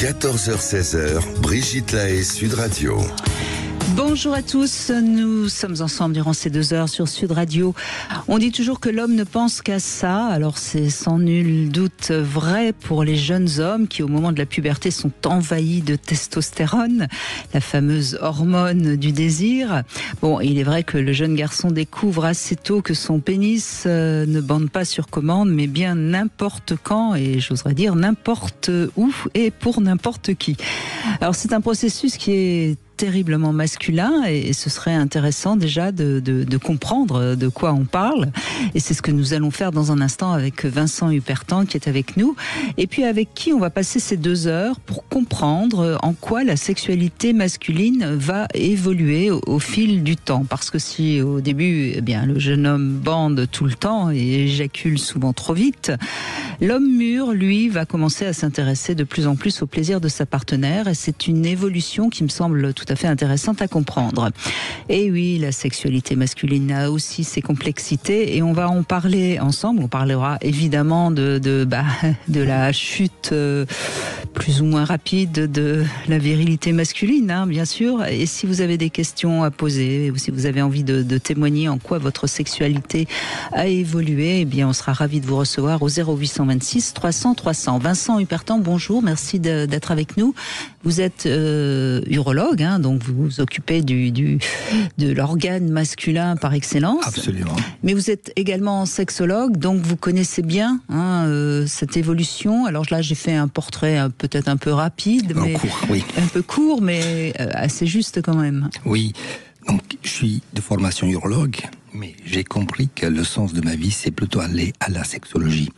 14h-16h, Brigitte Lahaie, Sud Radio. Bonjour à tous, nous sommes ensemble durant ces 2 heures sur Sud Radio. On dit toujours que l'homme ne pense qu'à ça, alors c'est sans nul doute vrai pour les jeunes hommes qui au moment de la puberté sont envahis de testostérone, la fameuse hormone du désir. Bon, il est vrai que le jeune garçon découvre assez tôt que son pénis ne bande pas sur commande, mais bien n'importe quand et j'oserais dire n'importe où et pour n'importe qui. Alors c'est un processus qui est terriblement masculin et ce serait intéressant déjà de comprendre de quoi on parle et c'est ce que nous allons faire dans un instant avec Vincent Hupertan qui est avec nous et puis avec qui on va passer ces 2 heures pour comprendre en quoi la sexualité masculine va évoluer au fil du temps, parce que si au début le jeune homme bande tout le temps et éjacule souvent trop vite, l'homme mûr lui va commencer à s'intéresser de plus en plus au plaisir de sa partenaire et c'est une évolution qui me semble tout à fait intéressante à comprendre. Et oui, la sexualité masculine a aussi ses complexités et on va en parler ensemble. On parlera évidemment de la chute plus ou moins rapide de la virilité masculine, bien sûr. Et si vous avez des questions à poser ou si vous avez envie de témoigner en quoi votre sexualité a évolué, eh bien on sera ravis de vous recevoir au 0826 300 300. Vincent Hupertan, bonjour, merci d'être avec nous. Vous êtes urologue, donc vous vous occupez de l'organe masculin par excellence. Absolument. Mais vous êtes également sexologue, donc vous connaissez bien cette évolution. Alors là, j'ai fait un portrait peut-être un peu rapide, mais un peu court, mais assez juste quand même. Oui, donc je suis de formation urologue, mais j'ai compris que le sens de ma vie, c'est plutôt aller à la sexologie.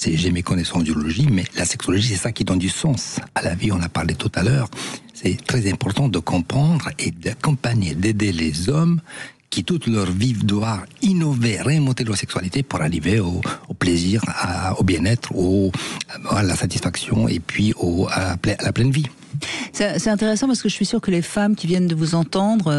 J'ai mes connaissances d'urologie, mais la sexologie, c'est ça qui donne du sens à la vie. On a parlé tout à l'heure. C'est très important de comprendre et d'accompagner, d'aider les hommes qui toute leur vie doivent innover, réinventer leur sexualité pour arriver au plaisir, au bien-être, à la satisfaction et puis à la pleine vie. C'est intéressant parce que je suis sûre que les femmes qui viennent de vous entendre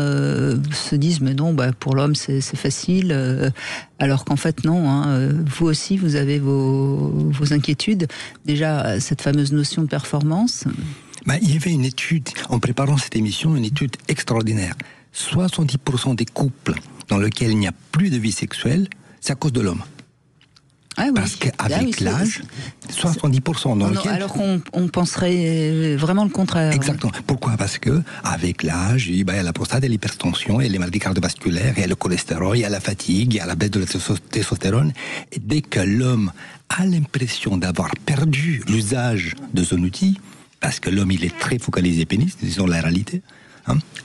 se disent mais non, pour l'homme c'est facile, alors qu'en fait non, vous aussi vous avez vos inquiétudes. Déjà cette fameuse notion de performance. Il y avait une étude, en préparant cette émission, une étude extraordinaire. 70% des couples dans lesquels il n'y a plus de vie sexuelle, c'est à cause de l'homme. Ah oui. Parce qu'avec l'âge, 70% dans lequel... Alors qu'on penserait vraiment le contraire. Exactement. Pourquoi ? Parce que avec l'âge, il y a la prostate, il y a l'hypertension, il y a les maladies cardiovasculaires, il y a le cholestérol, il y a la fatigue, il y a la baisse de la testostérone. Et dès que l'homme a l'impression d'avoir perdu l'usage de son outil, parce que l'homme il est très focalisé pénis, disons la réalité,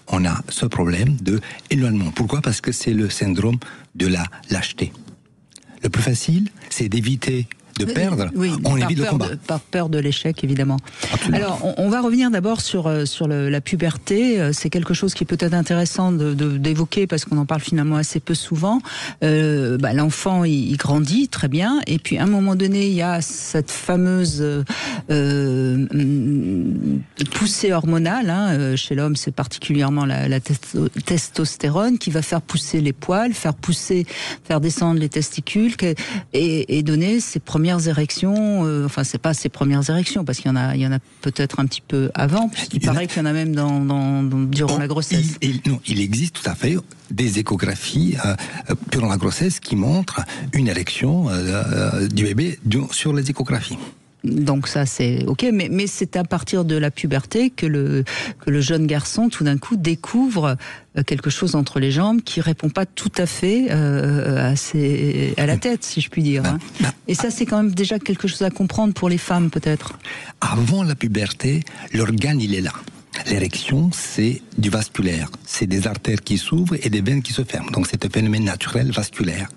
on a ce problème de éloignement. Pourquoi ? Parce que c'est le syndrome de la lâcheté. Le plus facile, c'est d'éviter de perdre, on évite le combat. Par peur de l'échec, évidemment. Absolument. Alors, on va revenir d'abord sur la puberté. C'est quelque chose qui est peut-être intéressant d'évoquer parce qu'on en parle finalement assez peu souvent. L'enfant, il grandit très bien. Et puis, à un moment donné, il y a cette fameuse poussée hormonale. Chez l'homme, c'est particulièrement la testostérone qui va faire pousser les poils, faire descendre les testicules et donner ses premières érections, c'est pas ses premières érections parce qu'il y en a peut-être un petit peu avant, puisqu'il paraît qu'il y en a même durant la grossesse. Il existe tout à fait des échographies durant la grossesse qui montrent une érection du bébé sur les échographies. Donc ça c'est ok, mais c'est à partir de la puberté que le jeune garçon tout d'un coup découvre quelque chose entre les jambes qui répond pas tout à fait à la tête, si je puis dire. Et ça c'est quand même déjà quelque chose à comprendre pour les femmes peut-être. Avant la puberté, l'organe il est là. L'érection, c'est du vasculaire. C'est des artères qui s'ouvrent et des veines qui se ferment. Donc c'est un phénomène naturel vasculaire.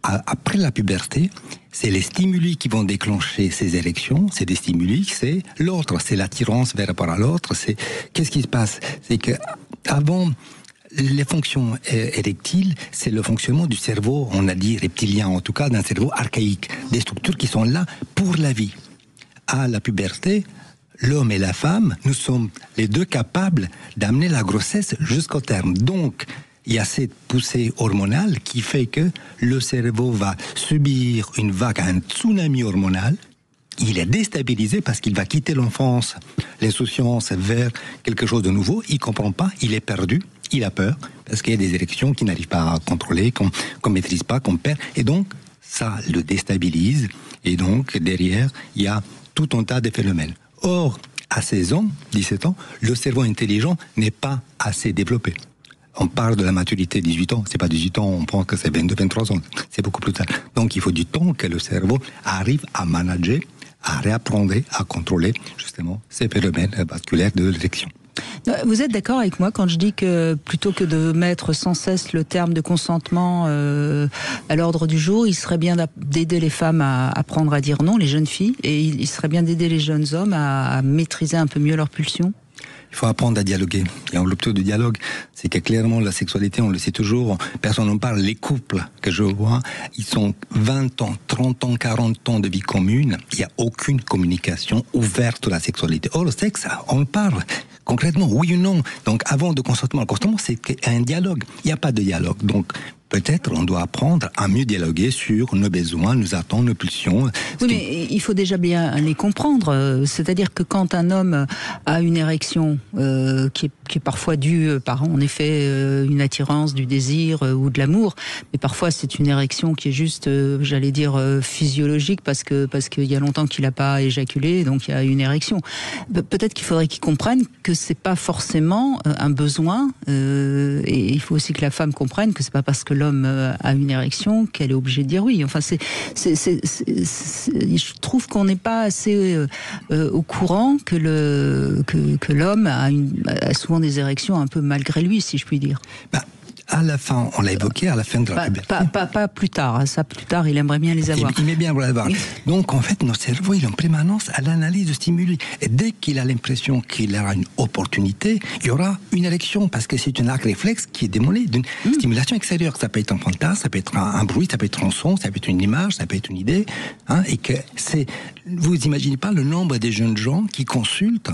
Après la puberté, c'est les stimuli qui vont déclencher ces érections. C'est des stimuli, c'est l'autre, c'est l'attirance vers rapport à l'autre. Qu'est-ce qui se passe ? C'est que avant les fonctions érectiles, c'est le fonctionnement du cerveau, on a dit reptilien, en tout cas d'un cerveau archaïque, des structures qui sont là pour la vie. À la puberté, l'homme et la femme, nous sommes les deux capables d'amener la grossesse jusqu'au terme. Donc, il y a cette poussée hormonale qui fait que le cerveau va subir une vague, un tsunami hormonal il est déstabilisé parce qu'il va quitter l'enfance, l'insouciance vers quelque chose de nouveau. Il comprend pas, il est perdu, il a peur parce qu'il y a des érections qu'il n'arrive pas à contrôler, qu'on maîtrise pas, qu'on perd, et donc ça le déstabilise. Et donc derrière, il y a tout un tas de phénomènes. Or, à 16 ans, 17 ans, le cerveau intelligent n'est pas assez développé. On parle de la maturité 18 ans, c'est pas 18 ans, on pense que c'est 22, 23 ans, c'est beaucoup plus tard. Donc il faut du temps que le cerveau arrive à manager, à réapprendre, à contrôler justement ces phénomènes vasculaires de l'érection. Vous êtes d'accord avec moi quand je dis que plutôt que de mettre sans cesse le terme de consentement à l'ordre du jour, il serait bien d'aider les femmes à apprendre à dire non, les jeunes filles, et il serait bien d'aider les jeunes hommes à maîtriser un peu mieux leurs pulsions? Il faut apprendre à dialoguer. Il y a une rupture de dialogue. C'est que clairement, la sexualité, on le sait toujours, personne n'en parle. Les couples que je vois, ils sont 20 ans, 30 ans, 40 ans de vie commune. Il n'y a aucune communication ouverte sur la sexualité. Or, le sexe, on parle. Concrètement, oui ou non. Donc, avant de consentement, c'est un dialogue. Il n'y a pas de dialogue. Donc, peut-être on doit apprendre à mieux dialoguer sur nos besoins, nos attentes, nos pulsions. Oui, mais il faut déjà bien les comprendre. C'est-à-dire que quand un homme a une érection qui est parfois due par, en effet, une attirance, du désir ou de l'amour, mais parfois c'est une érection qui est juste, j'allais dire, physiologique parce qu'il y a longtemps qu'il n'a pas éjaculé, donc il y a une érection. Peut-être qu'il faudrait qu'il comprenne que c'est pas forcément un besoin, et il faut aussi que la femme comprenne que c'est pas parce que l'homme a une érection qu'elle est obligée de dire oui. Enfin, je trouve qu'on n'est pas assez au courant que l'homme a souvent des érections un peu malgré lui, si je puis dire. À la fin, on l'a évoqué, à la fin de la puberté. Pas plus tard. Ça, plus tard, il aimerait bien les avoir. Il aimait bien les avoir. Oui. Donc, en fait, notre cerveau, il est en permanence à l'analyse de stimuli. Et dès qu'il a l'impression qu'il aura une opportunité, il y aura une érection, parce que c'est un acte réflexe qui est démolé d'une stimulation extérieure. Ça peut être un fantasme, ça peut être un bruit, ça peut être un son, ça peut être une image, ça peut être une idée. Et que vous imaginez pas le nombre de jeunes gens qui consultent,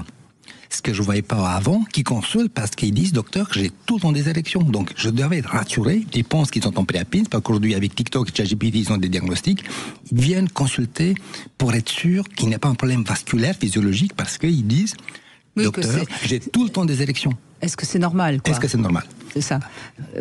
ce que je ne voyais pas avant, qui consultent parce qu'ils disent, docteur, que j'ai tout le temps des érections. Donc, je devais être rassuré. Ils pensent qu'ils sont en préapine, parce qu'aujourd'hui, avec TikTok et ChatGPT, ils ont des diagnostics. Ils viennent consulter pour être sûrs qu'il n'y a pas un problème vasculaire, physiologique, parce qu'ils disent, docteur, j'ai tout le temps des érections. Est-ce que c'est normal, quoi ? Est-ce que c'est normal ? C'est ça.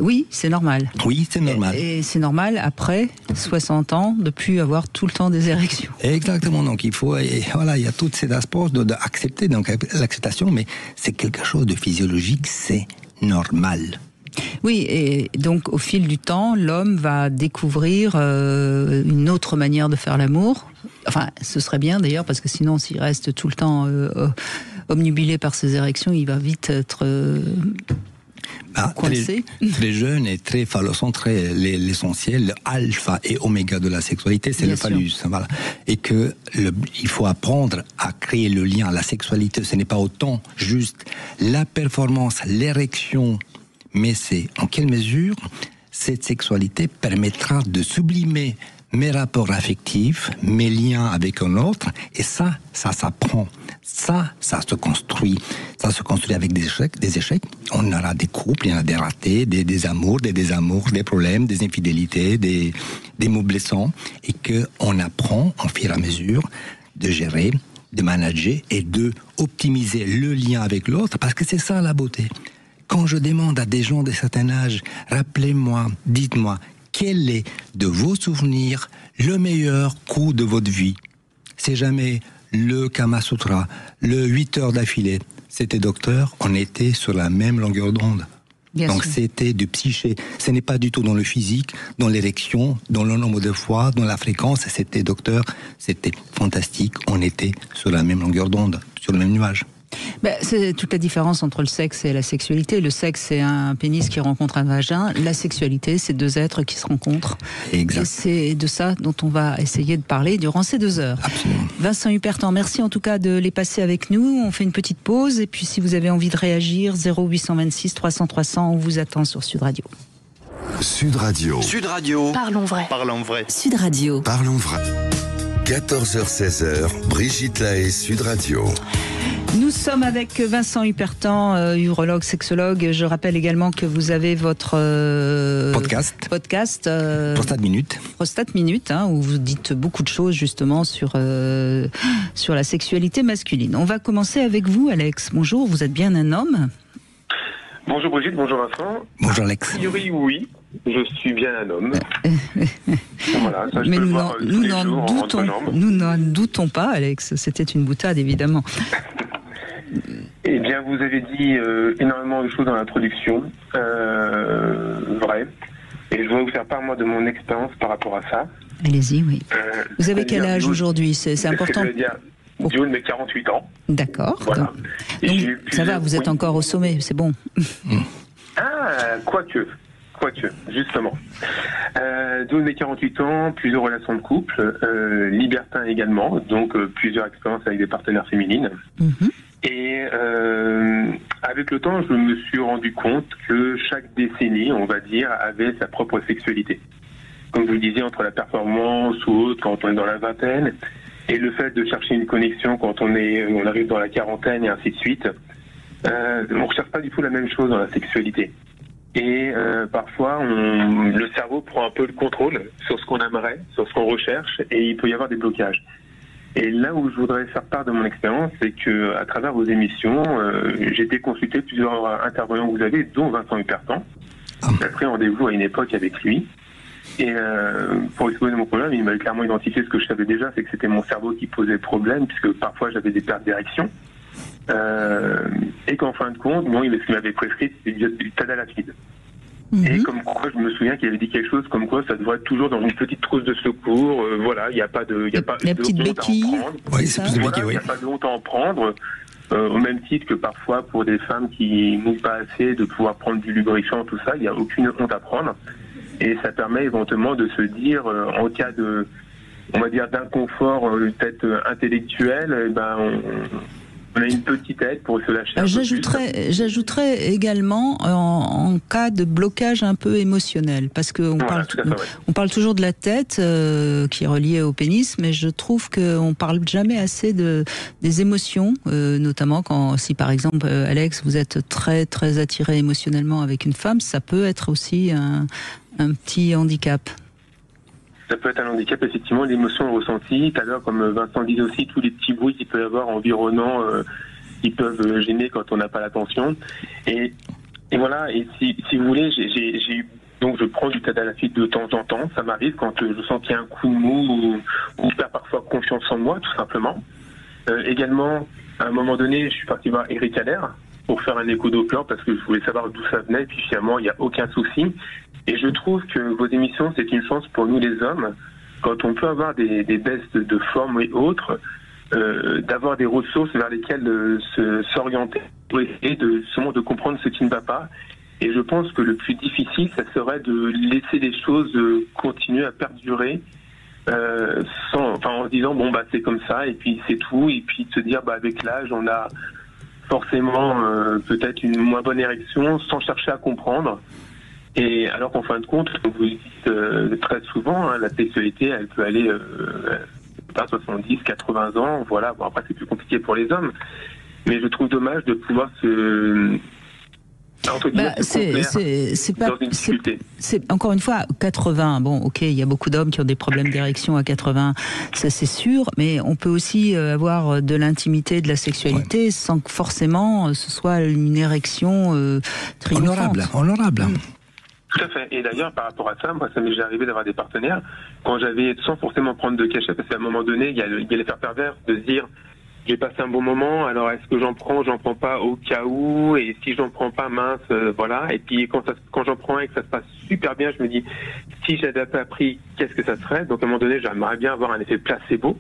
Oui, c'est normal. Oui, c'est normal. Et c'est normal, après 60 ans, de plus avoir tout le temps des érections. Exactement. Donc, il faut, il y a tous ces aspects d'accepter, donc l'acceptation, mais c'est quelque chose de physiologique, c'est normal. Oui, et donc au fil du temps, l'homme va découvrir une autre manière de faire l'amour. Enfin, ce serait bien d'ailleurs, parce que sinon, s'il reste tout le temps obnubilé par ses érections, il va vite être coincé. Très jeune et très phallocentré, l'essentiel, le alpha et oméga de la sexualité, c'est le phallus. Voilà. Et que il faut apprendre à créer le lien à la sexualité. Ce n'est pas autant juste la performance, l'érection, mais c'est en quelle mesure cette sexualité permettra de sublimer mes rapports affectifs, mes liens avec un autre, et ça s'apprend. Ça se construit. Ça se construit avec des échecs. On aura des couples, il y en a des ratés, des amours, des désamours, des problèmes, des infidélités, des mots blessants, et qu'on apprend, au fur et à mesure, de gérer, de manager et de optimiser le lien avec l'autre, parce que c'est ça la beauté. Quand je demande à des gens de certain âge, rappelez-moi, dites-moi, quel est, de vos souvenirs, le meilleur coup de votre vie ? C'est jamais le Kama Sutra, le 8 heures d'affilée. C'était docteur, on était sur la même longueur d'onde. Bien Donc sûr. c'était du psyché. Ce n'est pas du tout dans le physique, dans l'érection, dans le nombre de fois, dans la fréquence. C'était docteur, c'était fantastique. On était sur la même longueur d'onde, sur le même nuage. C'est toute la différence entre le sexe et la sexualité. Le sexe, c'est un pénis qui rencontre un vagin. La sexualité, c'est deux êtres qui se rencontrent. Exact. Et c'est de ça dont on va essayer de parler durant ces 2 heures. Absolument. Vincent Hupertan, merci en tout cas de les passer avec nous. On fait une petite pause et puis si vous avez envie de réagir, 0826 300 300, on vous attend sur Sud Radio. Sud Radio. Sud Radio. Parlons vrai. Parlons vrai. Sud Radio. Parlons vrai. 14h-16h, Brigitte Lahaie, Sud Radio. Nous sommes avec Vincent Hupertan, urologue, sexologue. Je rappelle également que vous avez votre podcast Prostate Minute. Prostate Minute, où vous dites beaucoup de choses justement sur la sexualité masculine. On va commencer avec vous, Alex. Bonjour, vous êtes bien un homme ? Bonjour Brigitte, bonjour Vincent. Bonjour Alex. A priori, oui, je suis bien un homme. Voilà, ça je mais peux le voir tous les jours en rentrant. Nous n'en doutons pas, Alex. C'était une boutade, évidemment. Eh bien, vous avez dit énormément de choses dans l'introduction, vrai. Et je voudrais vous faire part, moi, de mon expérience par rapport à ça. Allez-y, oui. Vous avez quel âge aujourd'hui ? C'est important. Je veux dire, du haut de mes 48 ans. D'accord. Voilà. Donc ça va, vous êtes encore au sommet, c'est bon. Ah, quoique, justement. Du haut de mes 48 ans, plusieurs relations de couple, libertin également, donc plusieurs expériences avec des partenaires féminines. Mm-hmm. Et avec le temps, je me suis rendu compte que chaque décennie, on va dire, avait sa propre sexualité. Comme vous le disiez, entre la performance ou autre, quand on est dans la vingtaine, et le fait de chercher une connexion quand on arrive dans la quarantaine et ainsi de suite, on ne recherche pas du tout la même chose dans la sexualité. Et parfois, le cerveau prend un peu le contrôle sur ce qu'on aimerait, sur ce qu'on recherche, et il peut y avoir des blocages. Et là où je voudrais faire part de mon expérience, c'est que à travers vos émissions, j'ai été consulté plusieurs intervenants que vous avez, dont Vincent Hupertan. J'ai pris rendez-vous à une époque avec lui. Et pour exposer mon problème, il m'avait clairement identifié ce que je savais déjà, c'est que c'était mon cerveau qui posait problème, puisque parfois j'avais des pertes d'érection. Et qu'en fin de compte, ce qu'il m'avait prescrit, c'était du tadalafil. Et comme quoi, je me souviens qu'il avait dit quelque chose comme quoi ça devrait être toujours dans une petite trousse de secours. Voilà, il n'y a pas de honte à en prendre. Oui, c'est plus de béquille, oui. Il n'y a pas de honte à en prendre. Au même titre que parfois pour des femmes qui mouillent pas assez, de pouvoir prendre du lubrifiant, tout ça, il n'y a aucune honte à prendre. Et ça permet éventuellement de se dire, en cas de, on va dire, d'inconfort peut-être intellectuel, on a une petite aide pour se lâcher. J'ajouterais également en cas de blocage un peu émotionnel, parce qu'on parle toujours de la tête qui est reliée au pénis, mais je trouve qu'on parle jamais assez des émotions, notamment si par exemple, Alex, vous êtes très très attiré émotionnellement avec une femme, ça peut être aussi un petit handicap. Ça peut être un handicap, effectivement, l'émotion ressentie. Tout à l'heure, comme Vincent disait aussi, tous les petits bruits qu'il peut y avoir environnants, qui peuvent gêner quand on n'a pas l'attention. Et voilà, et si vous voulez, donc je prends du tadalafil de temps en temps. Ça m'arrive quand je sens qu'il y a un coup de mou ou je perds parfois confiance en moi, tout simplement. Également, à un moment donné, je suis parti voir Eric Allaire pour faire un écho Doppler parce que je voulais savoir d'où ça venait. Et puis finalement, il n'y a aucun souci. Et je trouve que vos émissions, c'est une chance pour nous les hommes, quand on peut avoir des baisses de forme et autres, d'avoir des ressources vers lesquelles s'orienter pour essayer de comprendre ce qui ne va pas. Et je pense que le plus difficile, ça serait de laisser les choses continuer à perdurer, en se disant c'est comme ça et puis c'est tout, et puis de se dire avec l'âge on a forcément peut-être une moins bonne érection sans chercher à comprendre. Et alors qu'en fin de compte, comme vous dites très souvent, la sexualité, elle peut aller à 70, 80 ans, voilà. Bon, après, c'est plus compliqué pour les hommes. Mais je trouve dommage de pouvoir c'est encore une fois 80. Bon, ok, il y a beaucoup d'hommes qui ont des problèmes d'érection à 80, ça c'est sûr, mais on peut aussi avoir de l'intimité, de la sexualité sans que forcément ce soit une érection triomphante. Honorable. Tout à fait. Et d'ailleurs, par rapport à ça, moi, ça m'est déjà arrivé d'avoir des partenaires quand j'avais, sans forcément prendre de cachet, parce qu'à un moment donné, il y a l'effet pervers de se dire, j'ai passé un bon moment, alors est-ce que j'en prends pas au cas où, et si j'en prends pas, mince, voilà. Et puis quand j'en prends un et que ça se passe super bien, je me dis, si j'avais pas pris, qu'est-ce que ça serait? Donc à un moment donné, j'aimerais bien avoir un effet placebo.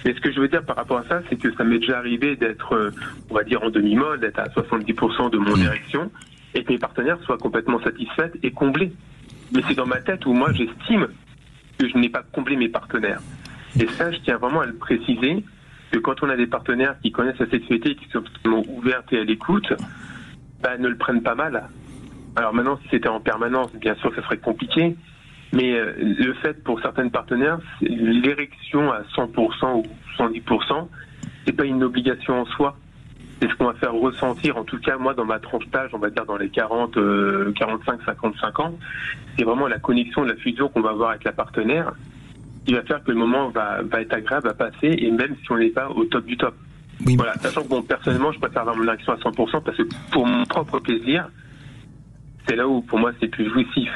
Mais ce que je veux dire par rapport à ça, c'est que ça m'est déjà arrivé d'être, on va dire en demi-mode, d'être à 70% de mon érection, et que mes partenaires soient complètement satisfaits et comblés. Mais c'est dans ma tête où moi j'estime que je n'ai pas comblé mes partenaires. Et ça, je tiens vraiment à le préciser, que quand on a des partenaires qui connaissent la sexualité et qui sont absolument ouvertes et à l'écoute, ne le prennent pas mal. Alors maintenant, si c'était en permanence, bien sûr, ça serait compliqué. Mais le fait pour certaines partenaires, l'érection à 100% ou 110%, c'est pas une obligation en soi. C'est ce qu'on va faire ressentir, en tout cas moi dans ma tranche d'âge, on va dire dans les 40, 45, 55 ans, c'est vraiment la connexion, la fusion qu'on va avoir avec la partenaire qui va faire que le moment va être agréable à passer, et même si on n'est pas au top du top. Oui. Voilà, sachant que bon, personnellement, je préfère avoir mon érection à 100% parce que pour mon propre plaisir, c'est là où pour moi c'est plus jouissif.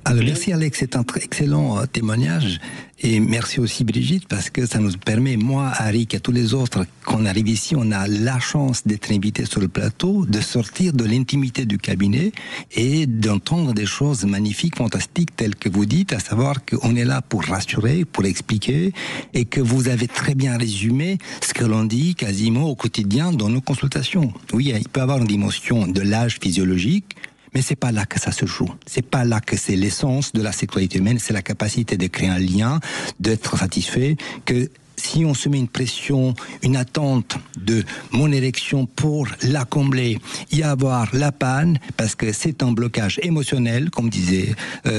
Alors merci Alex, c'est un très excellent témoignage, et merci aussi Brigitte, parce que ça nous permet, moi, Arik et tous les autres, qu'on arrive ici, on a la chance d'être invités sur le plateau, de sortir de l'intimité du cabinet et d'entendre des choses magnifiques, fantastiques, telles que vous dites, à savoir qu'on est là pour rassurer, pour expliquer, et que vous avez très bien résumé ce que l'on dit quasiment au quotidien dans nos consultations. Oui, il peut y avoir une dimension de l'âge physiologique, mais c'est pas là que ça se joue. C'est pas là que c'est l'essence de la sexualité humaine. C'est la capacité de créer un lien, d'être satisfait. Que si on se met une pression, une attente de mon érection pour la combler, y avoir la panne, parce que c'est un blocage émotionnel, comme disait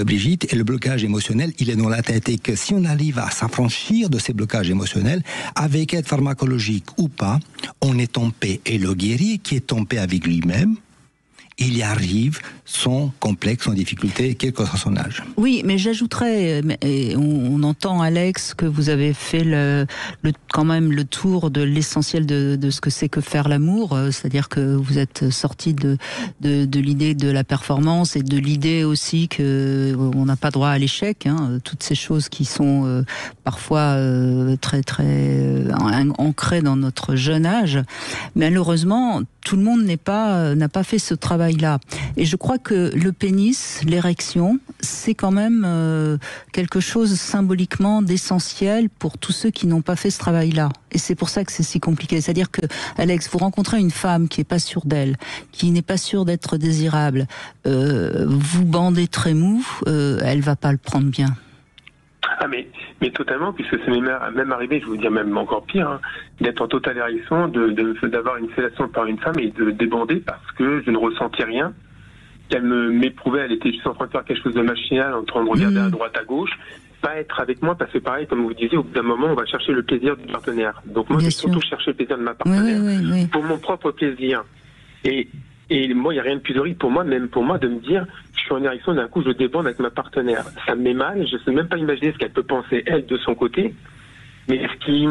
Brigitte, et le blocage émotionnel, il est dans la tête. Et que si on arrive à s'affranchir de ces blocages émotionnels, avec aide pharmacologique ou pas, on est en paix. Et le guéri qui est en paix avec lui-même, il y arrive sans complexe, sans difficulté, quel que soit son âge. Oui, mais j'ajouterais, et on entend Alex que vous avez fait quand même le tour de l'essentiel de ce que c'est que faire l'amour, c'est-à-dire que vous êtes sorti de l'idée de la performance et de l'idée aussi que on n'a pas droit à l'échec, hein, toutes ces choses qui sont parfois très très ancrées dans notre jeune âge. Malheureusement, tout le monde n'a pas fait ce travail-là. Et je crois que le pénis, l'érection, c'est quand même quelque chose symboliquement d'essentiel pour tous ceux qui n'ont pas fait ce travail-là. Et c'est pour ça que c'est si compliqué. C'est-à-dire que, Alex, vous rencontrez une femme qui est pas sûre d'elle, qui n'est pas sûre d'être désirable, vous bandez très mou, elle va pas le prendre bien. Ah mais totalement, puisque c'est même arrivé, je vous dis même encore pire, hein, d'être en totale érection, d'avoir une fellation par une femme et de débander parce que je ne ressentais rien, qu'elle m'éprouvait, elle était juste en train de faire quelque chose de machinal, en train de regarder à droite, à gauche, pas être avec moi, parce que pareil, comme vous disiez, au bout d'un moment, on va chercher le plaisir du partenaire. Donc moi, je vais surtout chercher le plaisir de ma partenaire, oui. pour mon propre plaisir. Et moi, il n'y a rien de plus horrible pour moi, même pour moi, de me dire, je suis en érection, d'un coup, je débande avec ma partenaire. Ça me met mal, je ne sais même pas imaginer ce qu'elle peut penser, elle, de son côté. Mais ce qui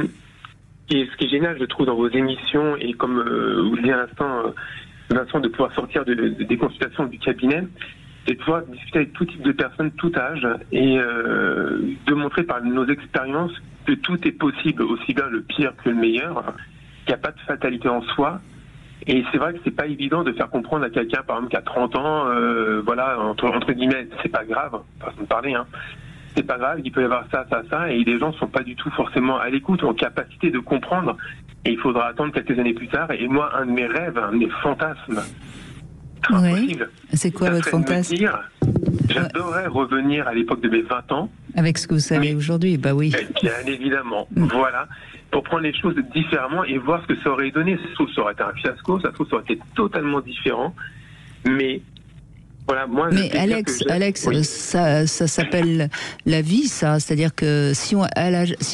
est génial, je trouve, dans vos émissions, et comme vous le disiez à l'instant, Vincent, de pouvoir sortir des consultations du cabinet, c'est de pouvoir discuter avec tout type de personnes, tout âge, et de montrer par nos expériences que tout est possible, aussi bien le pire que le meilleur, qu'il n'y a pas de fatalité en soi. Et c'est vrai que c'est pas évident de faire comprendre à quelqu'un, par exemple, qui a 30 ans, voilà, entre guillemets, c'est pas grave, façon de parler, hein. C'est pas grave, il peut y avoir ça, et les gens sont pas du tout forcément à l'écoute, en capacité de comprendre. Et il faudra attendre quelques années plus tard. Et moi, un de mes rêves, un de mes fantasmes, impossible. C'est quoi votre fantasme? J'adorerais revenir à l'époque de mes 20 ans. Avec ce que vous savez aujourd'hui, bah oui. Bien évidemment, voilà. Pour prendre les choses différemment et voir ce que ça aurait donné. Ça se trouve, ça aurait été un fiasco, ça se trouve, ça aurait été totalement différent. Mais voilà, moi. Mais Alex, oui. ça s'appelle la vie, ça. C'est-à-dire que si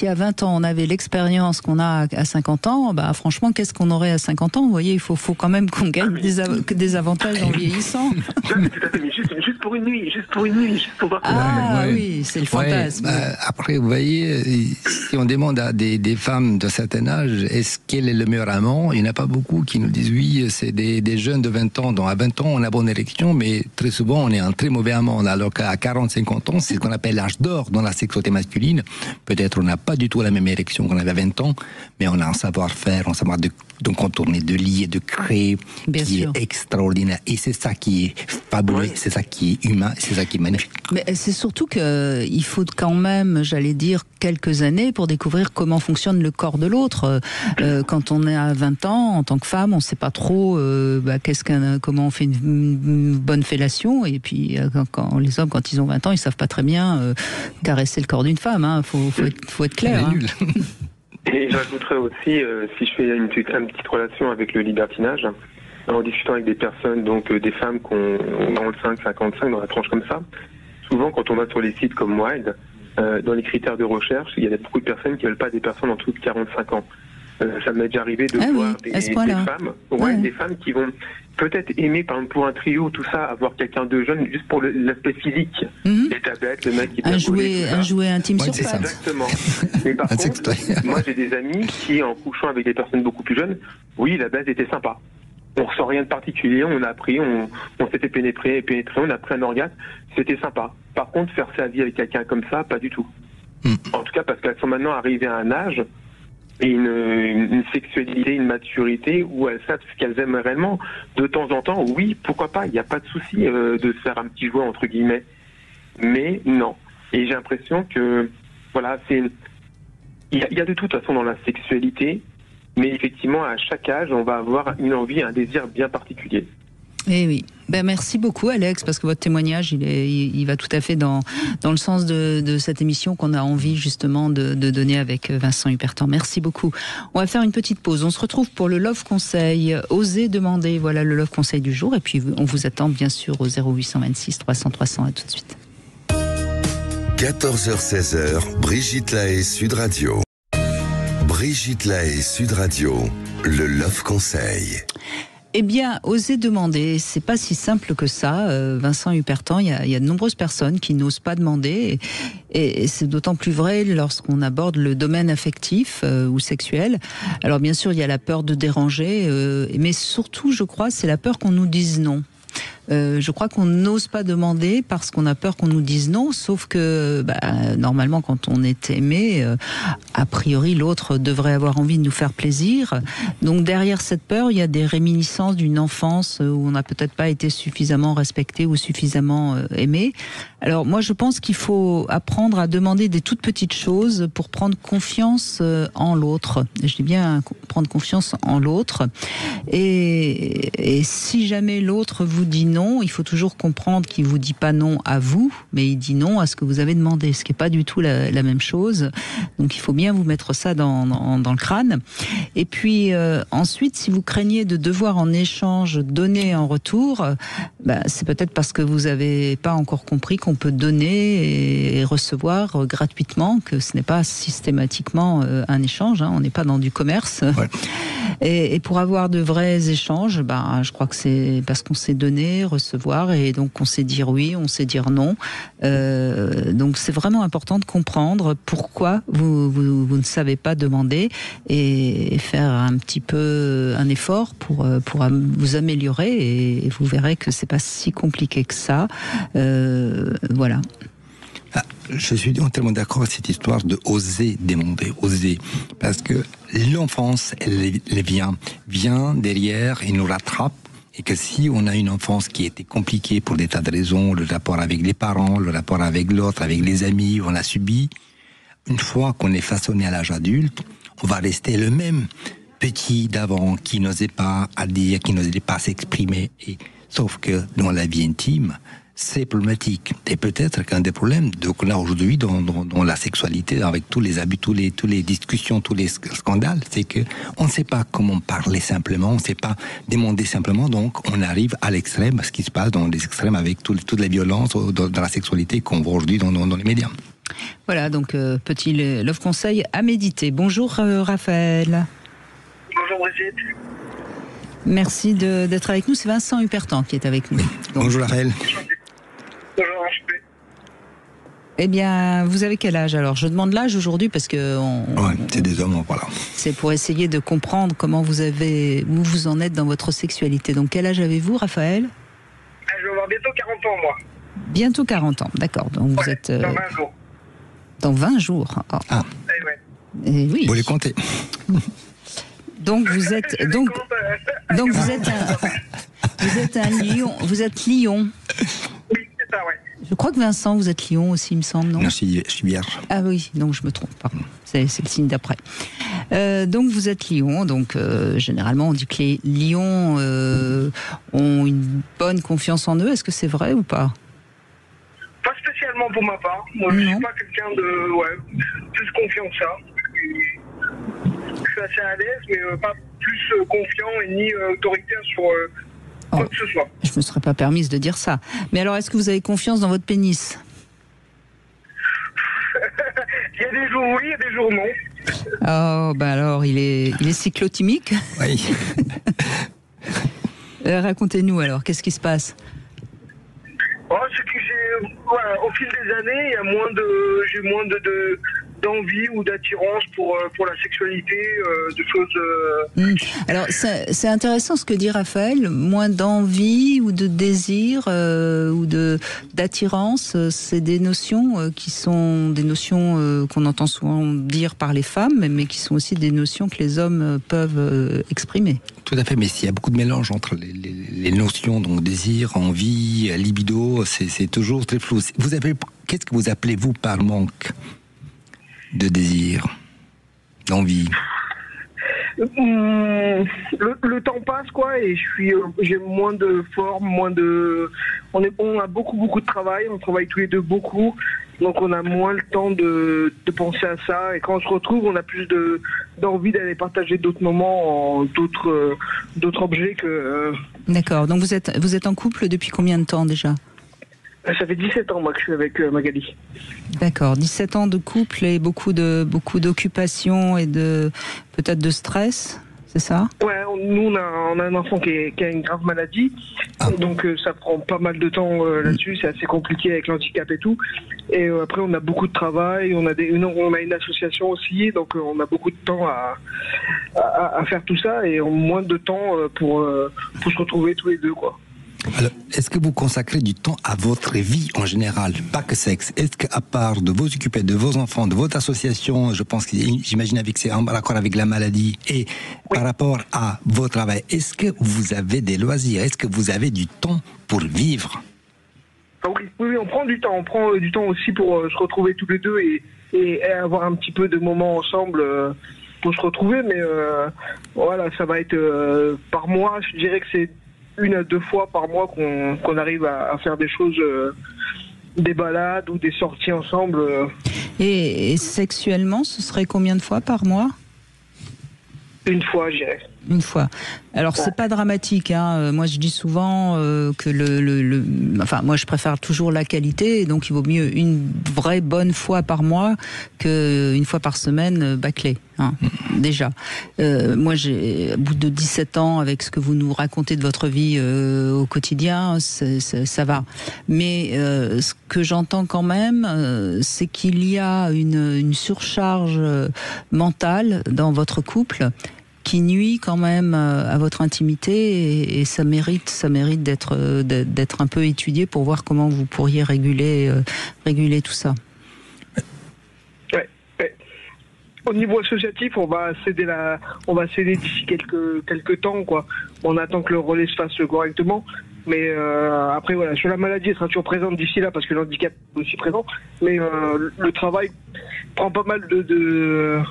à 20 ans on avait l'expérience qu'on a à 50 ans, bah franchement, qu'est-ce qu'on aurait à 50 ans? Vous voyez, il faut quand même qu'on gagne des avantages en vieillissant. Tout à fait, mais juste pour une nuit, juste pour voir. Ah oui, c'est le fantasme. Après, vous voyez, si on demande à des femmes de certain âge, est-ce quel est le meilleur amant? Il n'y en a pas beaucoup qui nous disent oui, c'est des jeunes de 20 ans. Donc à 20 ans, on a bonne érection, mais très souvent, on est un très mauvais amant, alors qu'à 40-50 ans, c'est ce qu'on appelle l'âge d'or dans la sexualité masculine. Peut-être on n'a pas du tout la même érection qu'on avait à 20 ans, mais on a un savoir-faire, un savoir de contourner, de lier, de créer, qui est extraordinaire. Et c'est ça qui est fabuleux, c'est ça qui est humain, c'est ça qui est magnifique. Mais c'est surtout qu'il faut quand même, j'allais dire, quelques années pour découvrir comment fonctionne le corps de l'autre. Quand on est à 20 ans, en tant que femme, on ne sait pas trop comment on fait une bonne fellation. Et puis, les hommes, quand ils ont 20 ans, ils ne savent pas très bien caresser le corps d'une femme. Hein. Faut être clair. Hein. Et j'ajouterais aussi, si je fais une petite relation avec le libertinage, en discutant avec des personnes, donc des femmes qui ont 45, 55, dans la tranche comme ça, souvent quand on va sur les sites comme Wild, dans les critères de recherche, il y a beaucoup de personnes qui ne veulent pas des personnes en dessous de 45 ans. Ça m'est déjà arrivé de voir des femmes qui vont peut-être aimer, par exemple, pour un trio, tout ça, avoir quelqu'un de jeune, juste pour l'aspect physique. Les tablettes, le mec qui un jouet intime sur pattes. Exactement. Mais par contre, moi j'ai des amis qui, en couchant avec des personnes beaucoup plus jeunes, oui, la baise était sympa. On ressent rien de particulier, on a appris, on s'était pénétré, on a pris un orgasme, c'était sympa. Par contre, faire sa vie avec quelqu'un comme ça, pas du tout. En tout cas, parce qu'elles sont maintenant arrivées à un âge et une sexualité, une maturité où elles savent ce qu'elles aiment réellement. De temps en temps, oui, pourquoi pas, il n'y a pas de souci de se faire un petit jouet, entre guillemets. Mais non. Et j'ai l'impression que, voilà, il y a de toute façon dans la sexualité, mais effectivement, à chaque âge, on va avoir une envie, un désir bien particulier. Eh oui. Merci beaucoup Alex, parce que votre témoignage il va tout à fait dans le sens de cette émission qu'on a envie justement de donner avec Vincent Hupertan. Merci beaucoup. On va faire une petite pause. On se retrouve pour le Love Conseil. Osez demander, voilà le Love Conseil du jour. Et puis on vous attend bien sûr au 0826 300 300. À tout de suite. 14h-16h, Brigitte Lahaie, Sud Radio. Brigitte Lahaie, Sud Radio, le Love Conseil. Eh bien, osez demander, c'est pas si simple que ça. Vincent Hupertan, il y a de nombreuses personnes qui n'osent pas demander, et c'est d'autant plus vrai lorsqu'on aborde le domaine affectif ou sexuel. Alors bien sûr, il y a la peur de déranger, mais surtout, je crois, c'est la peur qu'on nous dise non. Je crois qu'on n'ose pas demander parce qu'on a peur qu'on nous dise non, sauf que normalement quand on est aimé, a priori l'autre devrait avoir envie de nous faire plaisir. Donc derrière cette peur, il y a des réminiscences d'une enfance où on n'a peut-être pas été suffisamment respecté ou suffisamment aimé. Alors moi je pense qu'il faut apprendre à demander des toutes petites choses pour prendre confiance en l'autre. Je dis bien prendre confiance en l'autre. Et si jamais l'autre vous dit non, il faut toujours comprendre qu'il vous dit pas non à vous, mais il dit non à ce que vous avez demandé, ce qui est pas du tout la même chose. Donc il faut bien vous mettre ça dans le crâne. Et puis ensuite, si vous craignez de devoir en échange donner en retour, c'est peut-être parce que vous avez pas encore compris qu'on peut donner et recevoir gratuitement, que ce n'est pas systématiquement un échange. On n'est pas dans du commerce. Ouais. Et pour avoir de vrais échanges, je crois que c'est parce qu'on s'est donné, recevoir, et donc on sait dire oui, on sait dire non. Donc c'est vraiment important de comprendre pourquoi vous ne savez pas demander et faire un petit peu un effort pour vous améliorer, et vous verrez que c'est pas si compliqué que ça. Voilà. Je suis entièrement d'accord avec cette histoire de oser demander, oser. Parce que l'enfance, elle vient derrière et nous rattrape. Et que si on a une enfance qui était compliquée pour des tas de raisons, le rapport avec les parents, le rapport avec l'autre, avec les amis, on a subi, une fois qu'on est façonné à l'âge adulte, on va rester le même petit d'avant qui n'osait pas à dire, qui n'osait pas s'exprimer. Sauf que dans la vie intime, c'est problématique. Et peut-être qu'un des problèmes qu'on a aujourd'hui dans la sexualité, avec tous les abus, tous les discussions, tous les scandales, c'est que on ne sait pas comment parler simplement, on ne sait pas demander simplement, donc on arrive à l'extrême, ce qui se passe dans les extrêmes avec toute la violence dans la sexualité qu'on voit aujourd'hui dans les médias. Voilà, donc petit love conseil à méditer. Bonjour Raphaël. Bonjour Brigitte. Merci d'être avec nous. C'est Vincent Hupertan qui est avec nous. Donc, bonjour Raphaël. Bonjour HP. Eh bien, vous avez quel âge alors ? Je demande l'âge aujourd'hui parce que... c'est des hommes, voilà. C'est pour essayer de comprendre comment où vous en êtes dans votre sexualité. Donc quel âge avez-vous, Raphaël ? Je vais avoir bientôt 40 ans, moi. Bientôt 40 ans, d'accord. Donc vous êtes... Dans 20 jours. Dans 20 jours. Oh. Ah. Et oui. Vous les comptez. Donc vous êtes... Donc vous êtes un lion. Vous êtes lion. Oui, c'est ça, ouais. Je crois que Vincent, vous êtes lion aussi, il me semble, non ? Non, je suis vierge. Ah oui, donc je me trompe, pardon. C'est le signe d'après. Donc vous êtes lion, donc généralement on dit que les lions ont une bonne confiance en eux. Est-ce que c'est vrai ou pas ? Pas spécialement pour ma part. Moi, je suis pas quelqu'un de plus confiant que ça. Je suis assez à l'aise, mais pas plus confiant et ni autoritaire sur quoi que ce soit. Je me serais pas permise de dire ça. Mais alors, est-ce que vous avez confiance dans votre pénis ? y a des jours oui, il y a des jours non. Oh, bah alors, il est cyclotimique. Oui. Racontez-nous alors, qu'est-ce qui se passe? C'est que au fil des années, j'ai moins d'envie ou d'attirance pour la sexualité, de choses. Alors, c'est intéressant ce que dit Raphaël. Moins d'envie ou de désir ou d'attirance, c'est des notions qui sont des notions qu'on entend souvent dire par les femmes, mais qui sont aussi des notions que les hommes peuvent exprimer. Tout à fait, mais s'il y a beaucoup de mélange entre les notions, donc désir, envie, libido, c'est toujours très flou. Qu'est-ce que vous appelez, vous, par manque de désir, d'envie? Le temps passe, quoi, et j'ai moins de forme, on a beaucoup de travail, on travaille tous les deux beaucoup, donc on a moins le temps de penser à ça, et quand on se retrouve, on a plus d'envie d'aller partager d'autres moments, d'autres objets que... D'accord, donc vous êtes en couple depuis combien de temps déjà? Ça fait 17 ans, moi, que je suis avec Magali. D'accord, 17 ans de couple et beaucoup d'occupations et peut-être de stress, c'est ça? Ouais, nous, on a un enfant qui a une grave maladie, donc ça prend pas mal de temps là-dessus, c'est assez compliqué avec l'handicap et tout. Et après, on a beaucoup de travail, on a une association aussi, donc on a beaucoup de temps à faire tout ça, et moins de temps pour se retrouver tous les deux, quoi. Alors, est-ce que vous consacrez du temps à votre vie en général, pas que sexe? Est-ce qu'à part de vous occuper de vos enfants, de votre association, j'imagine que c'est en raccord avec la maladie, et par rapport à votre travail, est-ce que vous avez des loisirs? Est-ce que vous avez du temps pour vivre? Oui, on prend du temps. On prend du temps aussi pour se retrouver tous les deux et avoir un petit peu de moments ensemble pour se retrouver. Mais voilà, ça va être par mois. Je dirais que c'est 1 à 2 fois par mois qu'on arrive à faire des choses, des balades ou des sorties ensemble. Et sexuellement, ce serait combien de fois par mois? 1 fois, je dirais. 1 fois. Alors, c'est pas dramatique, hein. Moi, je dis souvent que enfin, moi, je préfère toujours la qualité, donc il vaut mieux une vraie bonne fois par mois qu'une fois par semaine bâclée, hein, déjà. Moi, au bout de 17 ans, avec ce que vous nous racontez de votre vie au quotidien, ça va. Mais ce que j'entends quand même, c'est qu'il y a une surcharge mentale dans votre couple qui nuit quand même à votre intimité, et ça mérite d'être un peu étudié pour voir comment vous pourriez réguler tout ça. Ouais. Au niveau associatif, on va céder d'ici quelques temps, quoi. On attend que le relais se fasse correctement. Mais après, voilà, sur la maladie, elle sera toujours présente d'ici là parce que l'handicap est aussi présent. Mais le travail prend pas mal de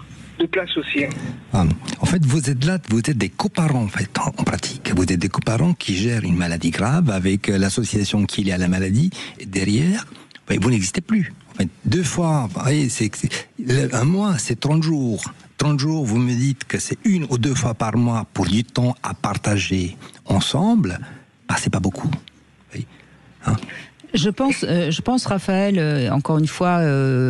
place aussi. En fait, vous êtes des coparents en fait, en pratique. Vous êtes des coparents qui gèrent une maladie grave avec l'association qui est liée à la maladie. Et derrière, vous n'existez plus. En fait, 2 fois, un mois, c'est 30 jours. 30 jours, vous me dites que c'est 1 ou 2 fois par mois pour du temps à partager ensemble. C'est pas beaucoup. Hein? Je pense, Raphaël, encore une fois,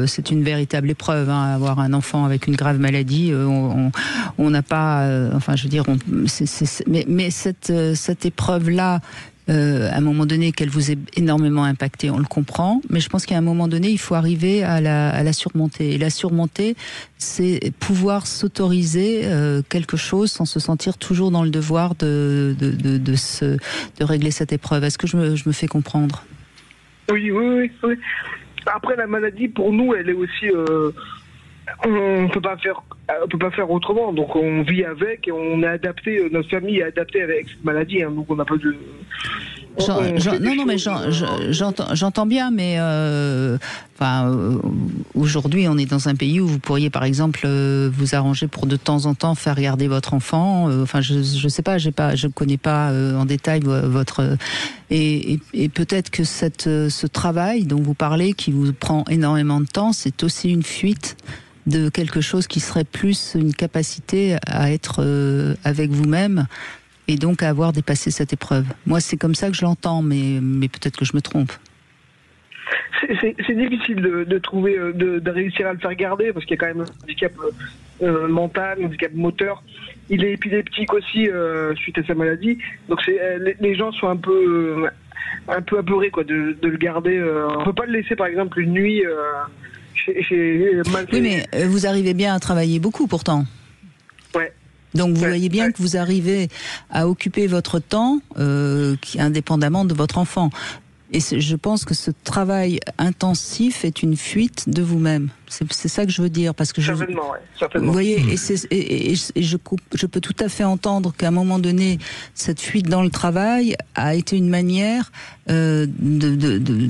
c'est une véritable épreuve, hein, avoir un enfant avec une grave maladie. On n'a pas, enfin, je veux dire, mais cette épreuve-là, à un moment donné, qu'elle vous ait énormément impacté, on le comprend. Mais je pense qu'à un moment donné, il faut arriver à la surmonter. Et la surmonter, c'est pouvoir s'autoriser quelque chose sans se sentir toujours dans le devoir de régler cette épreuve. Est-ce que je me fais comprendre? Oui. Après, la maladie, pour nous, elle est aussi... on peut pas faire autrement. Donc, on vit avec et on est adapté. Notre famille est adaptée avec cette maladie. Hein, donc, on n'a pas de... J'entends bien, mais aujourd'hui, on est dans un pays où vous pourriez, par exemple, vous arranger pour de temps en temps faire regarder votre enfant. Je sais pas, je connais pas en détail votre et peut-être que ce travail dont vous parlez, qui vous prend énormément de temps, c'est aussi une fuite de quelque chose qui serait plus une capacité à être avec vous-même. Et donc à avoir dépassé cette épreuve. Moi, c'est comme ça que je l'entends, mais peut-être que je me trompe. c'est difficile de trouver, de réussir à le faire garder, parce qu'il y a quand même un handicap mental, un handicap moteur. Il est épileptique aussi suite à sa maladie. Donc les gens sont un peu apeurés quoi, de le garder. On peut pas le laisser par exemple une nuit chez Oui, mais vous arrivez bien à travailler beaucoup pourtant. Ouais. Donc vous voyez bien que vous arrivez à occuper votre temps indépendamment de votre enfant. Et je pense que ce travail intensif est une fuite de vous-même. C'est ça que je veux dire, parce que certainement, certainement. Vous voyez, et je peux tout à fait entendre qu'à un moment donné, cette fuite dans le travail a été une manière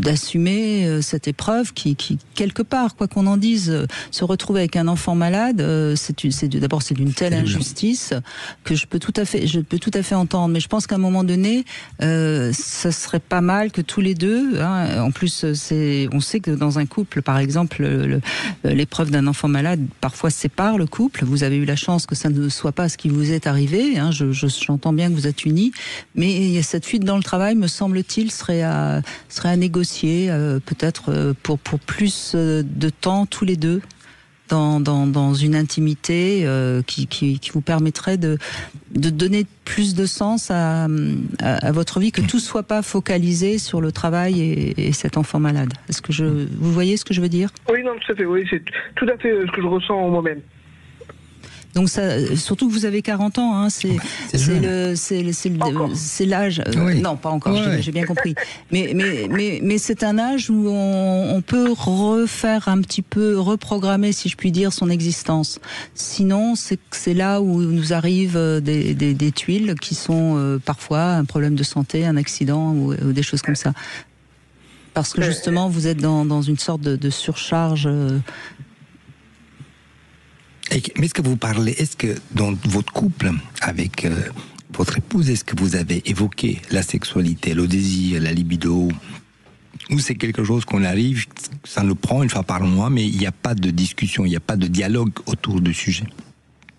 d'assumer cette épreuve qui quelque part, quoi qu'on en dise, se retrouver avec un enfant malade, d'abord c'est d'une telle injustice que je peux tout à fait entendre. Mais je pense qu'à un moment donné, ça serait pas mal que tous les deux, hein, en plus on sait que dans un couple, par exemple, l'épreuve d'un enfant malade parfois sépare le couple. Vous avez eu la chance que ça ne soit pas ce qui vous est arrivé, hein. J'entends bien que vous êtes unis, mais cette fuite dans le travail, me semble-t-il, serait à négocier, peut-être pour plus de temps tous les deux dans une intimité qui vous permettrait de donner plus de sens à votre vie, que tout soit pas focalisé sur le travail et cet enfant malade. Vous voyez ce que je veux dire? Oui, non, tout à fait. Oui, c'est tout à fait ce que je ressens en moi-même. Donc ça, surtout que vous avez 40 ans, hein, c'est l'âge. Oui. Non, pas encore. Oui. J'ai bien compris. Mais c'est un âge où on peut refaire un petit peu, reprogrammer, si je puis dire, son existence. Sinon, c'est là où nous arrivent des tuiles qui sont parfois un problème de santé, un accident ou des choses comme ça. Parce que justement, vous êtes dans une sorte de surcharge. Mais est-ce que dans votre couple avec votre épouse, est-ce que vous avez évoqué la sexualité, le désir, la libido, ou c'est quelque chose qu'on arrive, ça nous prend une fois par mois, mais il n'y a pas de discussion, il n'y a pas de dialogue autour du sujet?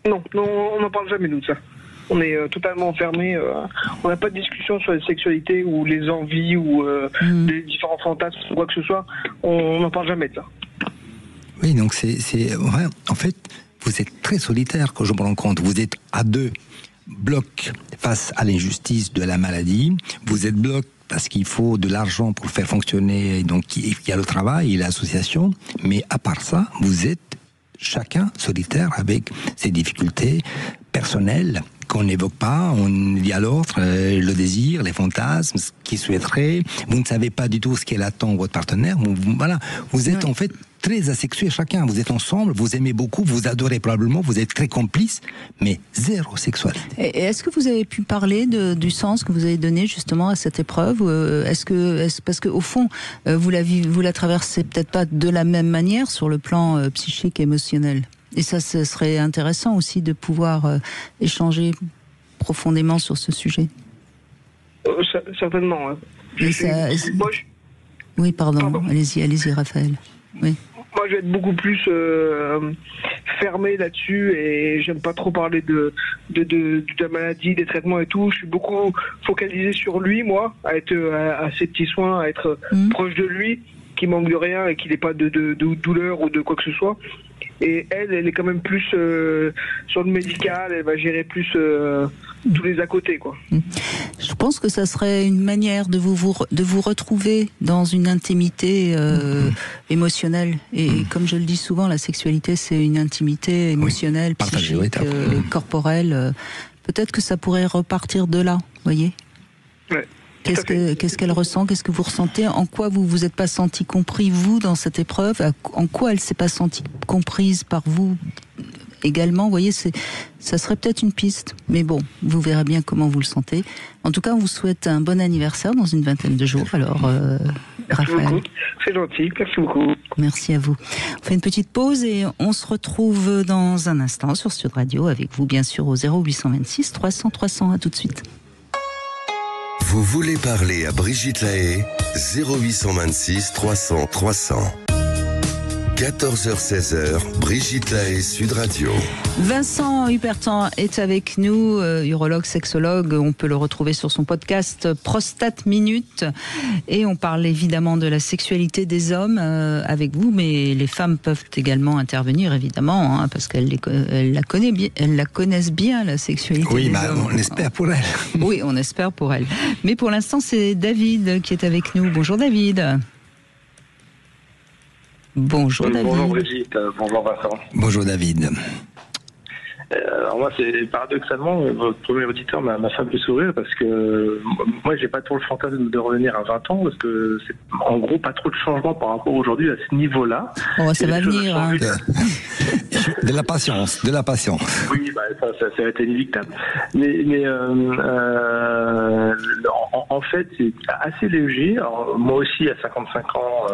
Non, on n'en parle jamais, nous, de ça. On est totalement fermé. On n'a pas de discussion sur la sexualité ou les envies ou les différents fantasmes ou quoi que ce soit. On n'en parle jamais de ça. Oui, donc c'est ouais, en fait, vous êtes très solitaire quand je me rends compte. Vous êtes à deux blocs face à l'injustice de la maladie. Vous êtes bloc parce qu'il faut de l'argent pour faire fonctionner. Donc il y a le travail et l'association. Mais à part ça, vous êtes chacun solitaire avec ses difficultés personnelles qu'on n'évoque pas. On dit à l'autre le désir, les fantasmes, ce qu'il souhaiterait. Vous ne savez pas du tout ce qu'elle attend votre partenaire. Voilà, vous êtes en fait très asexués chacun. Vous êtes ensemble, vous aimez beaucoup, vous adorez probablement, vous êtes très complices, mais zéro sexualité. Et est-ce que vous avez pu parler du sens que vous avez donné justement à cette épreuve? Parce que au fond, vous la traversez peut-être pas de la même manière sur le plan psychique et émotionnel. Et ça, ce serait intéressant aussi de pouvoir échanger profondément sur ce sujet. Certainement. Oui, pardon. Allez-y, Raphaël. Oui. Moi, je vais être beaucoup plus fermé là-dessus et j'aime pas trop parler de la maladie, des traitements et tout. Je suis beaucoup focalisé sur lui, moi, à être à ses petits soins, à être proche de lui, qu'il manque de rien et qu'il n'ait pas de douleur ou de quoi que ce soit. Et elle est quand même plus sur le médical, elle va gérer plus tous les à côté, quoi. Je pense que ça serait une manière de vous retrouver dans une intimité émotionnelle. Et comme je le dis souvent, la sexualité, c'est une intimité émotionnelle, psychique, corporelle. Peut-être que ça pourrait repartir de là, voyez. Ouais. Qu'est-ce qu'elle ressent? Qu'est-ce que vous ressentez? En quoi vous êtes pas senti compris, vous, dans cette épreuve? En quoi elle s'est pas sentie comprise par vous également? Vous voyez, ça serait peut-être une piste. Mais bon, vous verrez bien comment vous le sentez. En tout cas, on vous souhaite un bon anniversaire dans une vingtaine de jours. Alors, Raphaël. C'est gentil, merci beaucoup. Merci à vous. On fait une petite pause et on se retrouve dans un instant sur Sud Radio avec vous, bien sûr, au 0826 300 300. À tout de suite. Vous voulez parler à Brigitte Lahaie, 0826 300 300. 14h-16h, Brigitte Lahaie, Sud Radio. Vincent Hubertin est avec nous, urologue, sexologue. On peut le retrouver sur son podcast Prostate Minute. Et on parle évidemment de la sexualité des hommes avec vous, mais les femmes peuvent également intervenir, évidemment, parce qu'elles la connaissent bien, la sexualité des hommes. On espère pour elles. Oui, on espère pour elles. Mais pour l'instant, c'est David qui est avec nous. Bonjour David. Bonjour David. Bonjour Brigitte, bonjour Vincent. Bonjour David. Alors moi, c'est paradoxalement, votre premier auditeur m'a fait un peu sourire parce que moi, j'ai pas trop le fantasme de revenir à 20 ans parce que c'est en gros pas trop de changement par rapport aujourd'hui à ce niveau-là. Oh, ça va venir. Hein. De la patience. Oui, ça va être inévitable. Mais en fait, c'est assez léger. Alors, moi aussi, à 55 ans,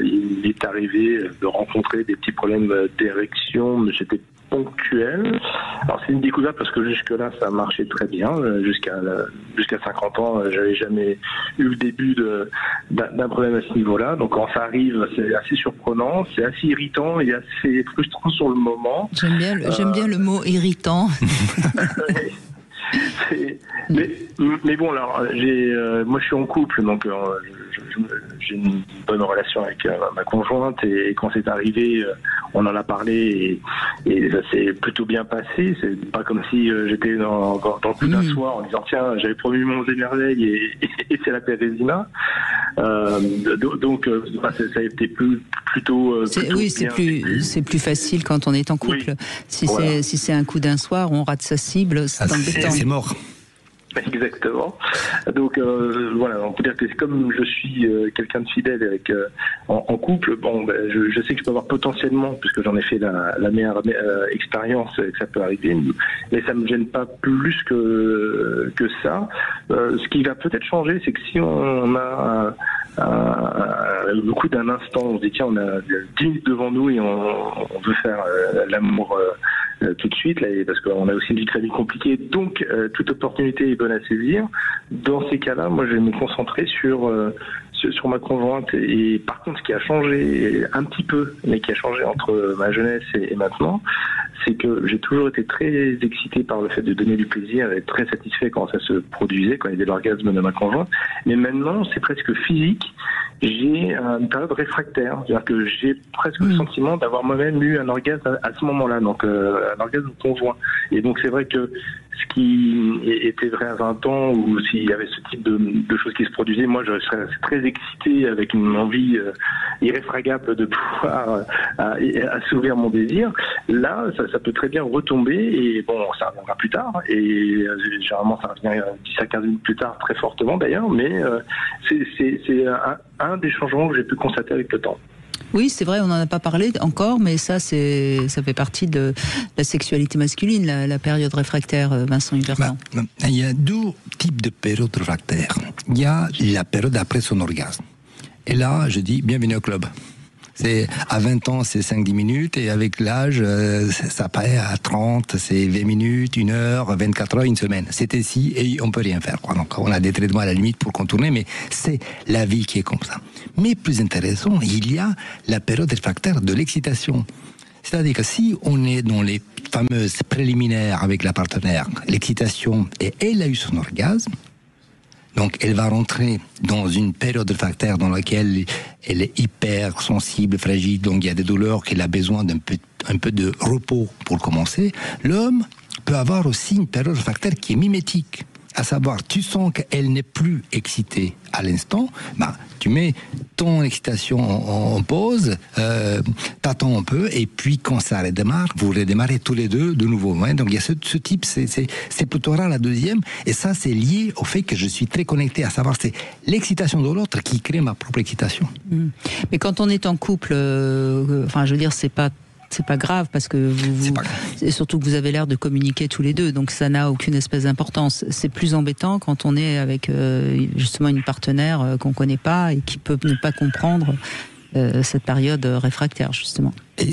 il est arrivé de rencontrer des petits problèmes d'érection, mais j'étais ponctuel. Alors c'est une découverte parce que jusque-là ça marchait très bien. Jusqu'à 50 ans, j'avais jamais eu le début d'un problème à ce niveau-là. Donc quand ça arrive, c'est assez surprenant, c'est assez irritant et assez frustrant sur le moment. J'aime bien le mot irritant. Mais bon, alors moi je suis en couple, donc j'ai une bonne relation avec ma conjointe et quand c'est arrivé, on en a parlé et ça s'est plutôt bien passé. C'est pas comme si j'étais dans le plus d'un soir en disant tiens, j'avais promis mon merveille et c'est la Pérésina. Donc ça a été plutôt. C'est plus facile quand on est en couple. Oui. Si c'est un coup d'un soir, on rate sa cible, c'est embêtant. C'est mort. Exactement. Donc voilà, on peut dire que c'est comme je suis quelqu'un de fidèle en couple. Bon, je sais que je peux avoir potentiellement, puisque j'en ai fait la meilleure expérience, que ça peut arriver, mais ça me gêne pas plus que ça. Ce qui va peut-être changer, c'est que si on a le coup d'un instant, on se dit tiens, on a 10 minutes devant nous et on veut faire l'amour tout de suite, là, parce qu'on a aussi une vie très compliquée, donc toute opportunité est bonne à saisir. Dans ces cas-là, moi je vais me concentrer sur ma conjointe et par contre ce qui a changé un petit peu, mais qui a changé entre ma jeunesse et maintenant, c'est que j'ai toujours été très excité par le fait de donner du plaisir et très satisfait quand ça se produisait, quand il y avait l'orgasme de ma conjointe, mais maintenant c'est presque physique. J'ai une période réfractaire, c'est-à-dire que j'ai presque le sentiment d'avoir moi-même eu un orgasme à ce moment-là, donc un orgasme conjoint. Et donc c'est vrai que ce qui était vrai à 20 ans, ou s'il y avait ce type de choses qui se produisaient, moi je serais très excité avec une envie irréfragable de pouvoir assouvir mon désir. Là, ça peut très bien retomber, et bon, ça reviendra plus tard, et généralement ça revient 10 à 15 minutes plus tard, très fortement d'ailleurs, mais c'est un des changements que j'ai pu constater avec le temps. Oui, c'est vrai, on n'en a pas parlé encore, mais ça fait partie de la sexualité masculine, la période réfractaire, Vincent Hubertin. Il y a deux types de périodes réfractaires. Il y a la période après son orgasme. Et là, je dis, bienvenue au club. À 20 ans, c'est 5-10 minutes, et avec l'âge, ça paraît à 30, c'est 20 minutes, 1 heure, 24 heures, une semaine. C'est ici, et on peut rien faire. Donc, on a des traitements à la limite pour contourner, mais c'est la vie qui est comme ça. Mais plus intéressant, il y a la période réfractaire de l'excitation. C'est-à-dire que si on est dans les fameuses préliminaires avec la partenaire, l'excitation, et elle a eu son orgasme, donc elle va rentrer dans une période réfractaire dans laquelle elle est hyper sensible, fragile, donc il y a des douleurs, qu'elle a besoin un peu de repos pour commencer. L'homme peut avoir aussi une période réfractaire qui est mimétique. À savoir, tu sens qu'elle n'est plus excitée à l'instant, tu mets ton excitation en pause, t'attends un peu, et puis quand ça redémarre, vous redémarrez tous les deux de nouveau. Ouais, donc il y a ce type, c'est plutôt rare la deuxième, et ça c'est lié au fait que je suis très connecté, à savoir c'est l'excitation de l'autre qui crée ma propre excitation. Mais quand on est en couple, je veux dire, c'est pas grave, parce que et surtout que vous avez l'air de communiquer tous les deux, donc ça n'a aucune espèce d'importance. C'est plus embêtant quand on est avec justement une partenaire qu'on connaît pas et qui peut ne pas comprendre cette période réfractaire, justement. Et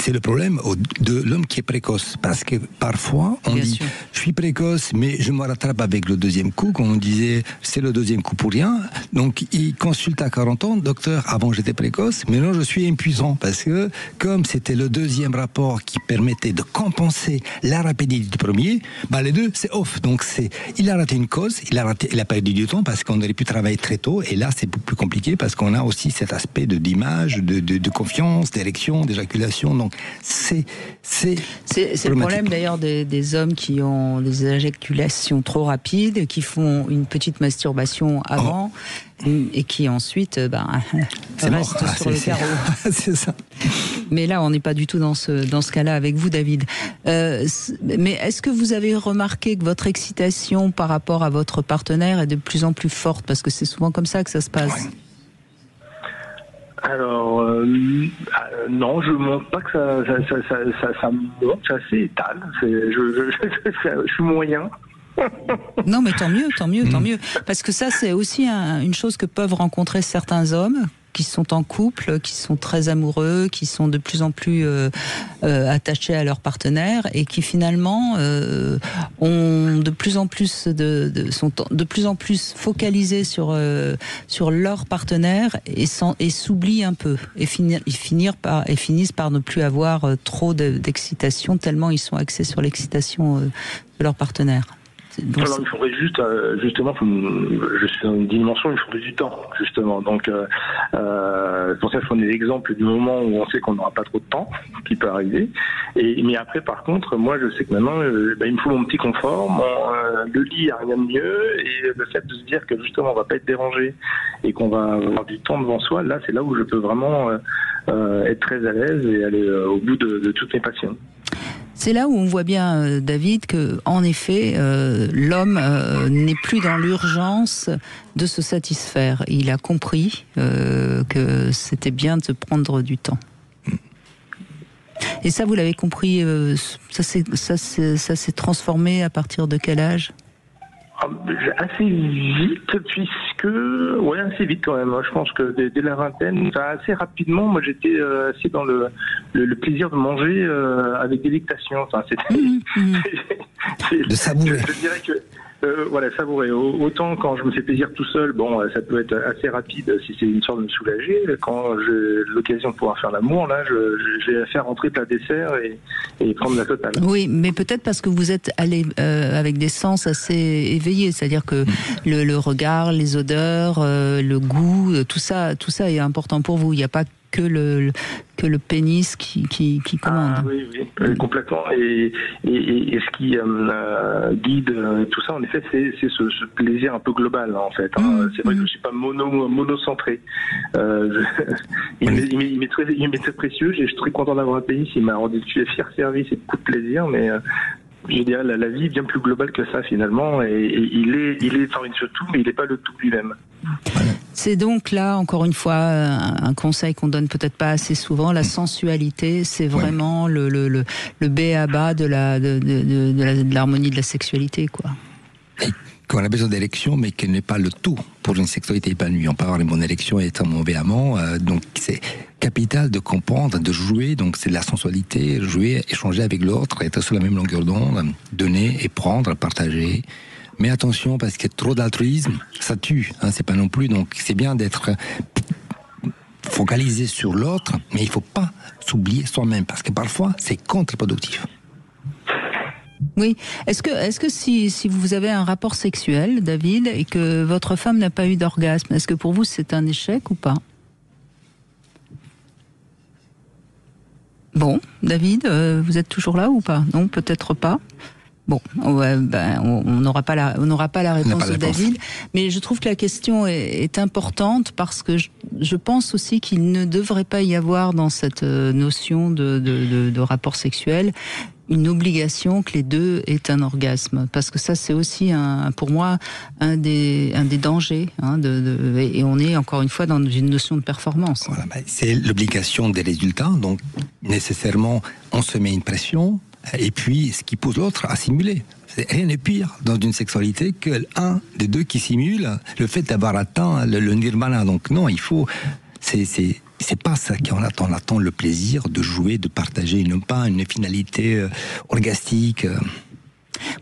c'est le problème de l'homme qui est précoce. Parce que parfois, on dit, je suis précoce, mais je me rattrape avec le deuxième coup. Comme on disait, c'est le deuxième coup pour rien. Donc, il consulte à 40 ans, docteur, avant j'étais précoce, mais non, je suis impuissant. Parce que, comme c'était le deuxième rapport qui permettait de compenser la rapidité du premier, les deux, c'est off. Donc, il a raté une cause, il a perdu du temps parce qu'on aurait pu travailler très tôt. Et là, c'est beaucoup plus compliqué parce qu'on a aussi cet aspect d'image, de confiance, d'érection, d'éjaculation. Donc, c'est le problème d'ailleurs des hommes qui ont des éjaculations trop rapides, qui font une petite masturbation avant et qui ensuite restent sur le carreau. C'est ça. Mais là, on n'est pas du tout dans ce cas-là avec vous, David. Mais est-ce que vous avez remarqué que votre excitation par rapport à votre partenaire est de plus en plus forte? Parce que c'est souvent comme ça que ça se passe. Ouais. Alors, non, je ne montre pas que ça monte, ça s'étale. Je suis moyen. Non, mais tant mieux. Parce que ça, c'est aussi une chose que peuvent rencontrer certains hommes qui sont en couple, qui sont très amoureux, qui sont de plus en plus attachés à leur partenaire et qui finalement ont de plus en plus sont de plus en plus focalisés sur leur partenaire et s'oublient un peu et finissent par ne plus avoir trop d'excitation tellement ils sont axés sur l'excitation de leur partenaire. Donc, alors, il faudrait justement, je suis dans une dimension, il faudrait du temps, justement. Donc, c'est pour ça que je prenais l'exemple du moment où on sait qu'on n'aura pas trop de temps, qui peut arriver. Mais après, par contre, moi, je sais que maintenant, il me faut mon petit confort, le lit, il n'y a rien de mieux, et le fait de se dire que justement, on va pas être dérangé et qu'on va avoir du temps devant soi, là, c'est là où je peux vraiment être très à l'aise et aller au bout de toutes mes passions. C'est là où on voit bien, David, que en effet, l'homme n'est plus dans l'urgence de se satisfaire. Il a compris que c'était bien de se prendre du temps. Et ça, vous l'avez compris, ça s'est transformé à partir de quel âge ? Assez vite, assez vite quand même. Je pense que dès la vingtaine, assez rapidement, moi j'étais assez dans le plaisir de manger avec délectation. Enfin, de savourer. Je dirais que savourer. Autant quand je me fais plaisir tout seul, ça peut être assez rapide si c'est une sorte de me soulager. Quand j'ai l'occasion de pouvoir faire l'amour, là, j'ai à faire rentrer plat dessert et prendre la totale. Oui, mais peut-être parce que vous êtes allé avec des sens assez éveillés, c'est-à-dire que le regard, les odeurs, le goût, tout ça est important pour vous. Il n'y a pas que le pénis qui commande. Ah, oui, complètement. Et ce qui guide tout ça, en effet, c'est ce plaisir un peu global, en fait. C'est vrai que je suis pas monocentré. Il m'est très précieux. Je suis très content d'avoir un pénis. Il m'a rendu fier service et beaucoup de plaisir, mais je dirais la vie est bien plus globale que ça finalement, et il est par-dessus tout, mais il n'est pas le tout lui-même. C'est donc là, encore une fois, un conseil qu'on donne peut-être pas assez souvent. La sensualité, c'est vraiment le b.a.-ba de l'harmonie de la sexualité, quoi. Qu'on a besoin d'érection, mais qu'elle n'est pas le tout pour une sexualité épanouie. On peut avoir une bonne érection et être un mauvais amant. Donc c'est capital de comprendre, de jouer. Donc c'est de la sensualité, jouer, échanger avec l'autre, être sur la même longueur d'onde, donner et prendre, partager. Mais attention, parce qu'il y a trop d'altruisme, ça tue. C'est pas non plus. Donc c'est bien d'être focalisé sur l'autre, mais il faut pas s'oublier soi-même, parce que parfois c'est contre-productif. Oui. Est-ce que si vous avez un rapport sexuel, David, et que votre femme n'a pas eu d'orgasme, est-ce que pour vous c'est un échec ou pas ? Bon, David, vous êtes toujours là ou pas ? Non, peut-être pas. Bon, on n'aura pas la réponse de David, mais je trouve que la question est importante parce que je pense aussi qu'il ne devrait pas y avoir dans cette notion de rapport sexuel une obligation que les deux aient un orgasme, parce que ça c'est aussi pour moi un des dangers, et on est encore une fois dans une notion de performance. Voilà, c'est l'obligation des résultats, donc nécessairement on se met une pression. Et puis, ce qui pousse l'autre à simuler. Rien n'est pire dans une sexualité que l'un des deux qui simule le fait d'avoir atteint le nirvana. Donc non, il faut... C'est c'est pas ça qu'on attend. On attend le plaisir de jouer, de partager, non pas une finalité orgastique.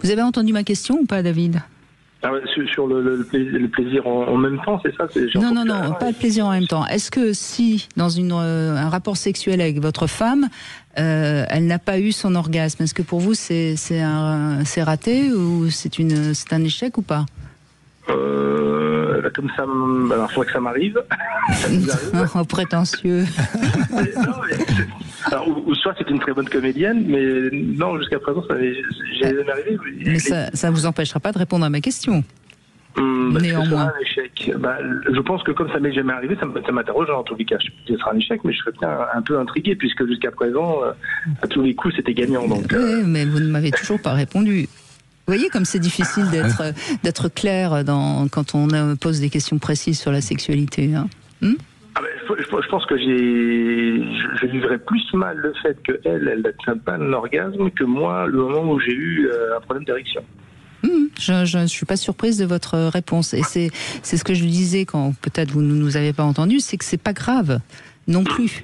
Vous avez entendu ma question ou pas, David ? Sur le plaisir en même temps, c'est ça? Non, pas le plaisir en même temps. Est-ce que si, dans un rapport sexuel avec votre femme, elle n'a pas eu son orgasme, est-ce que pour vous c'est raté ou c'est un échec ou pas? Comme ça, alors il faudrait que ça m'arrive. Oh, prétentieux. Alors, ou soit c'est une très bonne comédienne, mais non, jusqu'à présent, ça m'est jamais arrivé. Mais ça ne vous empêchera pas de répondre à ma question. Néanmoins. Un échec. Je pense que comme ça m'est jamais arrivé, ça m'interroge en tous les cas. Ce sera un échec, mais je serais bien un peu intrigué, puisque jusqu'à présent, à tous les coups, c'était gagnant. Donc, oui, mais vous ne m'avez toujours pas répondu. Vous voyez comme c'est difficile d'être clair quand on pose des questions précises sur la sexualité. Hein. Je pense que je vivrais plus mal le fait qu'elle n'atteint pas un orgasme que moi, le moment où j'ai eu un problème d'érection. Je ne suis pas surprise de votre réponse. Et c'est ce que je disais quand peut-être vous ne nous avez pas entendu, c'est que c'est pas grave non plus.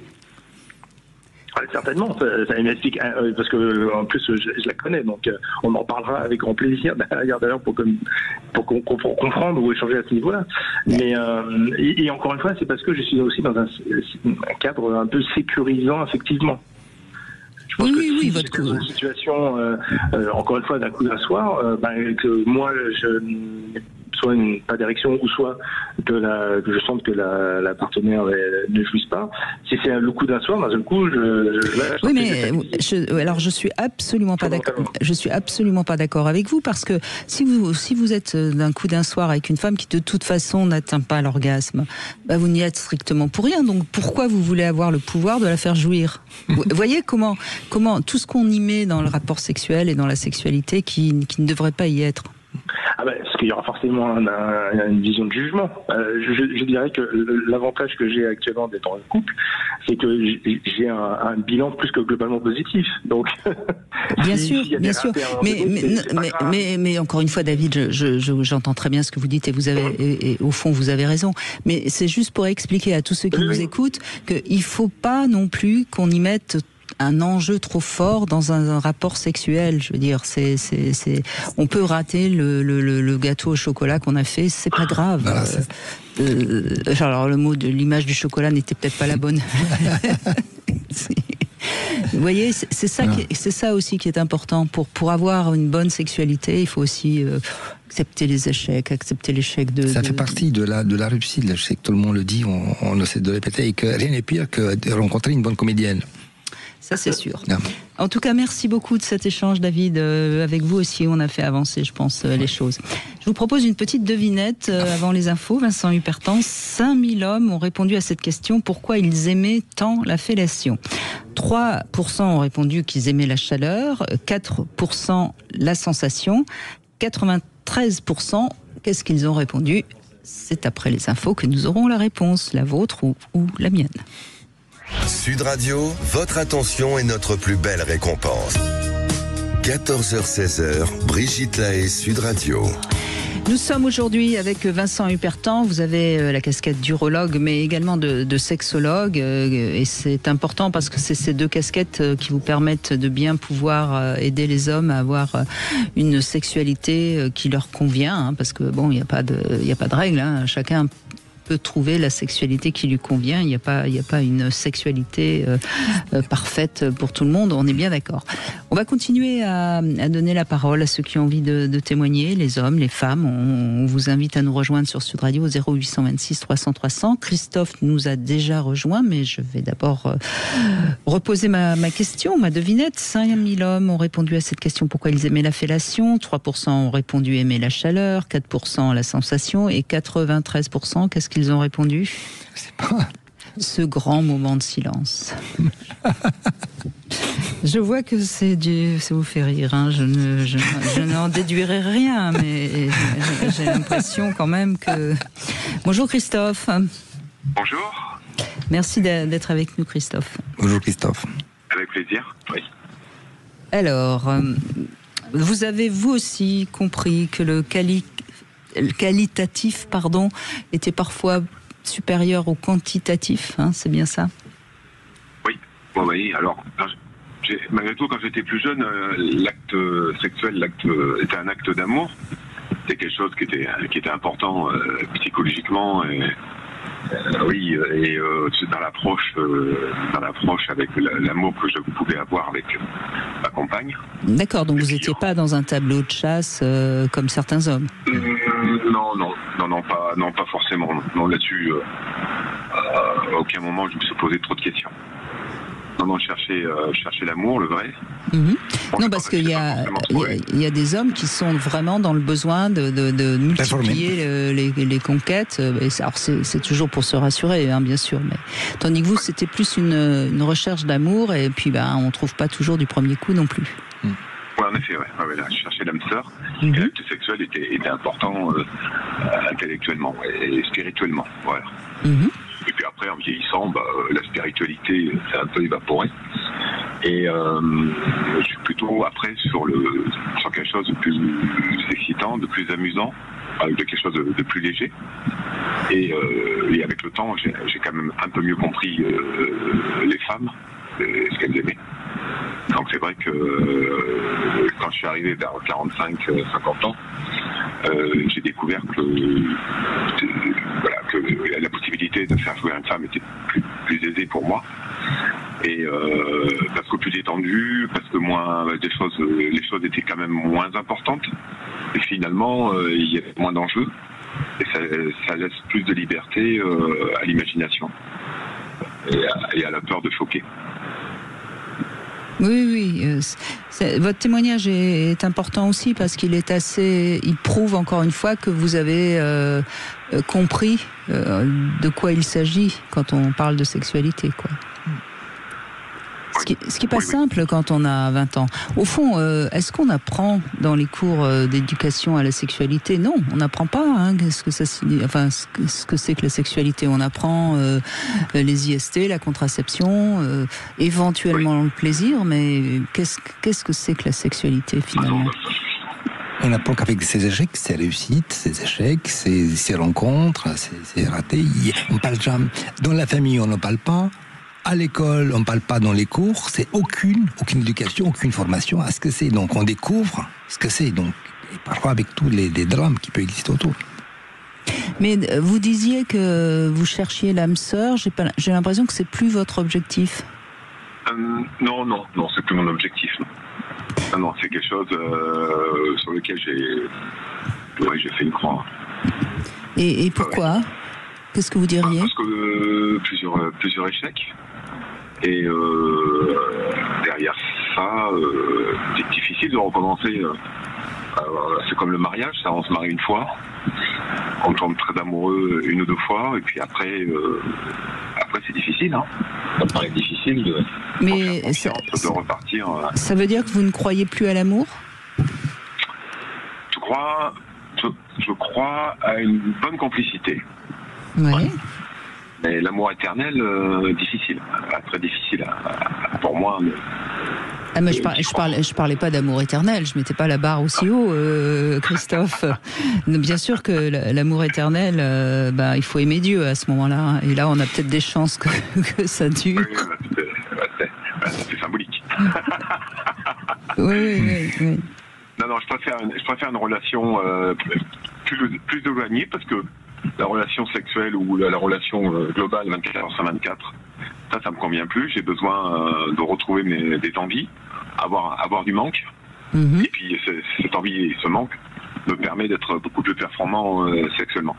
Certainement, ça m'explique, parce que en plus je la connais, donc on en parlera avec grand plaisir d'ailleurs pour comprendre ou échanger à ce niveau-là. Mais et encore une fois, c'est parce que je suis aussi dans un cadre un peu sécurisant effectivement. Je pense que votre coup. Dans une situation, encore une fois, d'un coup d'un soir, que moi je soit pas d'érection ou soit que je sente que la partenaire ne jouisse pas. Si c'est le coup d'un soir, d'un seul coup, alors je suis absolument pas d'accord. Je suis absolument pas d'accord avec vous parce que si vous êtes d'un coup d'un soir avec une femme qui de toute façon n'atteint pas l'orgasme, vous n'y êtes strictement pour rien. Donc pourquoi vous voulez avoir le pouvoir de la faire jouir? Vous voyez comment tout ce qu'on y met dans le rapport sexuel et dans la sexualité qui ne devrait pas y être. Parce qu'il y aura forcément une vision de jugement. Je dirais que l'avantage que j'ai actuellement d'être en couple, c'est que j'ai un bilan plus que globalement positif. Donc, bien sûr. Mais encore une fois, David, j'entends très bien ce que vous dites et au fond, vous avez raison. Mais c'est juste pour expliquer à tous ceux qui nous écoutent qu'il ne faut pas non plus qu'on y mette un enjeu trop fort dans un rapport sexuel. Je veux dire, on peut rater le gâteau au chocolat qu'on a fait, c'est pas grave. Voilà, alors l'image du chocolat n'était peut-être pas la bonne. Vous voyez, c'est ça aussi qui est important. Pour avoir une bonne sexualité, il faut aussi accepter les échecs, accepter l'échec Ça fait partie de la réussite. Je sais que tout le monde le dit, on essaie de le répéter, et que rien n'est pire que de rencontrer une bonne comédienne. Ça, c'est sûr. En tout cas, merci beaucoup de cet échange, David. Avec vous aussi, on a fait avancer, je pense, les choses. Je vous propose une petite devinette avant les infos. Vincent Hupertan, 5000 hommes ont répondu à cette question. Pourquoi ils aimaient tant la fellation? 3% ont répondu qu'ils aimaient la chaleur, 4% la sensation, 93%, qu'est-ce qu'ils ont répondu? C'est après les infos que nous aurons la réponse, la vôtre ou la mienne. Sud Radio, votre attention est notre plus belle récompense. 14h-16h, Brigitte Lahaie, Sud Radio. Nous sommes aujourd'hui avec Vincent Hupertan. Vous avez la casquette d'urologue, mais également de sexologue. Et c'est important parce que c'est ces deux casquettes qui vous permettent de bien pouvoir aider les hommes à avoir une sexualité qui leur convient. Parce que bon, il n'y a pas de règle. Chacun peut trouver la sexualité qui lui convient. Il n'y a pas une sexualité parfaite pour tout le monde. On est bien d'accord. On va continuer à donner la parole à ceux qui ont envie de témoigner, les hommes, les femmes. On vous invite à nous rejoindre sur Sud Radio au 0826 300 300. Christophe nous a déjà rejoint, mais je vais d'abord reposer ma question, ma devinette. 5000 hommes ont répondu à cette question. Pourquoi ils aimaient la fellation? 3% ont répondu aimer la chaleur, 4% la sensation et 93%, qu'est-ce qu'ils ont répondu? Je sais pas. Ce grand moment de silence. Je vois que ça vous fait rire. Hein. Je n'en déduirai rien, mais j'ai l'impression quand même que... Bonjour Christophe. Bonjour. Merci d'être avec nous, Christophe. Bonjour Christophe. Avec plaisir, oui. Alors, vous avez vous aussi compris que le qualitatif, était parfois supérieur au quantitatif, hein, c'est bien ça? Oui, bon, oui, alors, malgré tout, quand j'étais plus jeune, l'acte sexuel, était un acte d'amour. C'était quelque chose qui était important psychologiquement. Oui, et dans l'approche avec l'amour que je pouvais avoir avec ma compagne. D'accord, donc vous n'étiez pas dans un tableau de chasse comme certains hommes. Non, pas forcément. Non, là-dessus, à aucun moment je me suis posé trop de questions. Non, chercher l'amour, le vrai. Bon, non, parce qu'il y a des hommes qui sont vraiment dans le besoin de multiplier les conquêtes. Alors c'est toujours pour se rassurer, hein, bien sûr. Mais tandis que vous, c'était plus une recherche d'amour, et puis on ne trouve pas toujours du premier coup non plus. Oui, en effet, ouais. Là, je cherchais l'âme sœur. Et l'acte sexuel était important intellectuellement et spirituellement. Voilà. Et puis après, en vieillissant, la spiritualité s'est un peu évaporée. Et je suis plutôt après sur quelque chose de plus excitant, de plus amusant, de quelque chose de plus léger. Et avec le temps, j'ai quand même un peu mieux compris les femmes, ce qu'elles aimaient. Donc c'est vrai que quand je suis arrivé vers 45-50 ans, j'ai découvert que la possibilité de faire jouer une femme était plus aisée pour moi. Et parce que plus détendu, parce que les choses étaient quand même moins importantes. Et finalement, il y avait moins d'enjeux. Et ça laisse plus de liberté à l'imagination et à la peur de choquer. Oui. Votre témoignage est important aussi parce qu'il il prouve encore une fois que vous avez compris de quoi il s'agit quand on parle de sexualité, quoi. Ce qui n'est pas simple quand on a 20 ans. Au fond, est-ce qu'on apprend dans les cours d'éducation à la sexualité? Non, on n'apprend pas ce que c'est que la sexualité. On apprend les IST, la contraception, éventuellement le plaisir, mais qu'est-ce que c'est que la sexualité finalement? On apprend qu'avec ses échecs, ses réussites, ses échecs, ses rencontres, ses ratés, on parle jamais. Dans la famille, on n'en parle pas. À l'école, on ne parle pas dans les cours, c'est aucune éducation, aucune formation à ce que c'est. Donc on découvre ce que c'est, donc, et parfois avec tous les drames qui peuvent exister autour. Mais vous disiez que vous cherchiez l'âme sœur, j'ai l'impression que c'est plus votre objectif. Non, c'est plus mon objectif. Non, c'est quelque chose sur lequel j'ai fait une croix. Et pourquoi? Qu'est-ce que vous diriez? Parce que plusieurs échecs. Et derrière ça, c'est difficile de recommencer. C'est comme le mariage, ça, on se marie une fois, on tombe très amoureux une ou deux fois, et puis après c'est difficile. Ça paraît difficile de repartir. Ça veut dire que vous ne croyez plus à l'amour? Je crois à une bonne complicité. Oui. Mais l'amour éternel, difficile, très difficile pour moi. Mais je parlais pas d'amour éternel, je mettais pas la barre aussi haut, Christophe. Bien sûr que l'amour éternel, il faut aimer Dieu à ce moment-là. Et là, on a peut-être des chances que ça dure. Oui, c'est symbolique. Oui. Non, je préfère une relation plus éloignée, parce que la relation sexuelle ou la relation globale 24h/24, ça me convient plus. J'ai besoin de retrouver des envies, avoir du manque. Et puis cette envie et ce manque me permet d'être beaucoup plus performant sexuellement.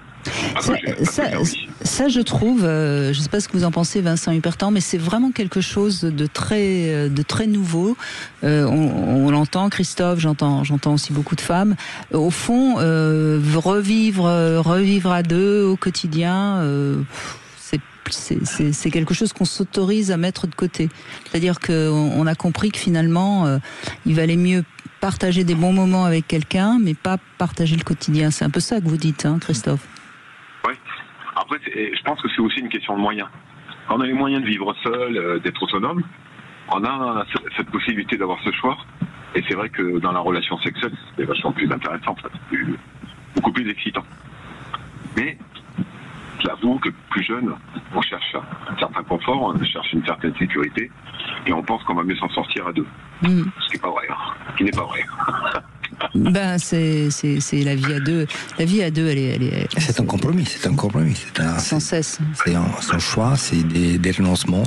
Ça, je trouve, je ne sais pas ce que vous en pensez, Vincent Hupertan, mais c'est vraiment quelque chose de très nouveau. On l'entend, Christophe, j'entends aussi beaucoup de femmes. Au fond, revivre à deux au quotidien, c'est quelque chose qu'on s'autorise à mettre de côté. C'est-à-dire qu'on a compris que finalement, il valait mieux partager des bons moments avec quelqu'un, mais pas partager le quotidien. C'est un peu ça que vous dites, Christophe? Oui. Après, je pense que c'est aussi une question de moyens. Quand on a les moyens de vivre seul, d'être autonome, on a cette possibilité d'avoir ce choix. Et c'est vrai que dans la relation sexuelle, c'est vachement plus intéressant, beaucoup plus excitant. Mais surtout que plus jeune, on cherche un certain confort, on cherche une certaine sécurité, et on pense qu'on va mieux s'en sortir à deux. Ce qui n'est pas vrai, qui n'est pas vrai. Ben c'est la vie à deux. La vie à deux, elle est c'est un compromis. Sans cesse. C'est un choix, c'est des renoncements,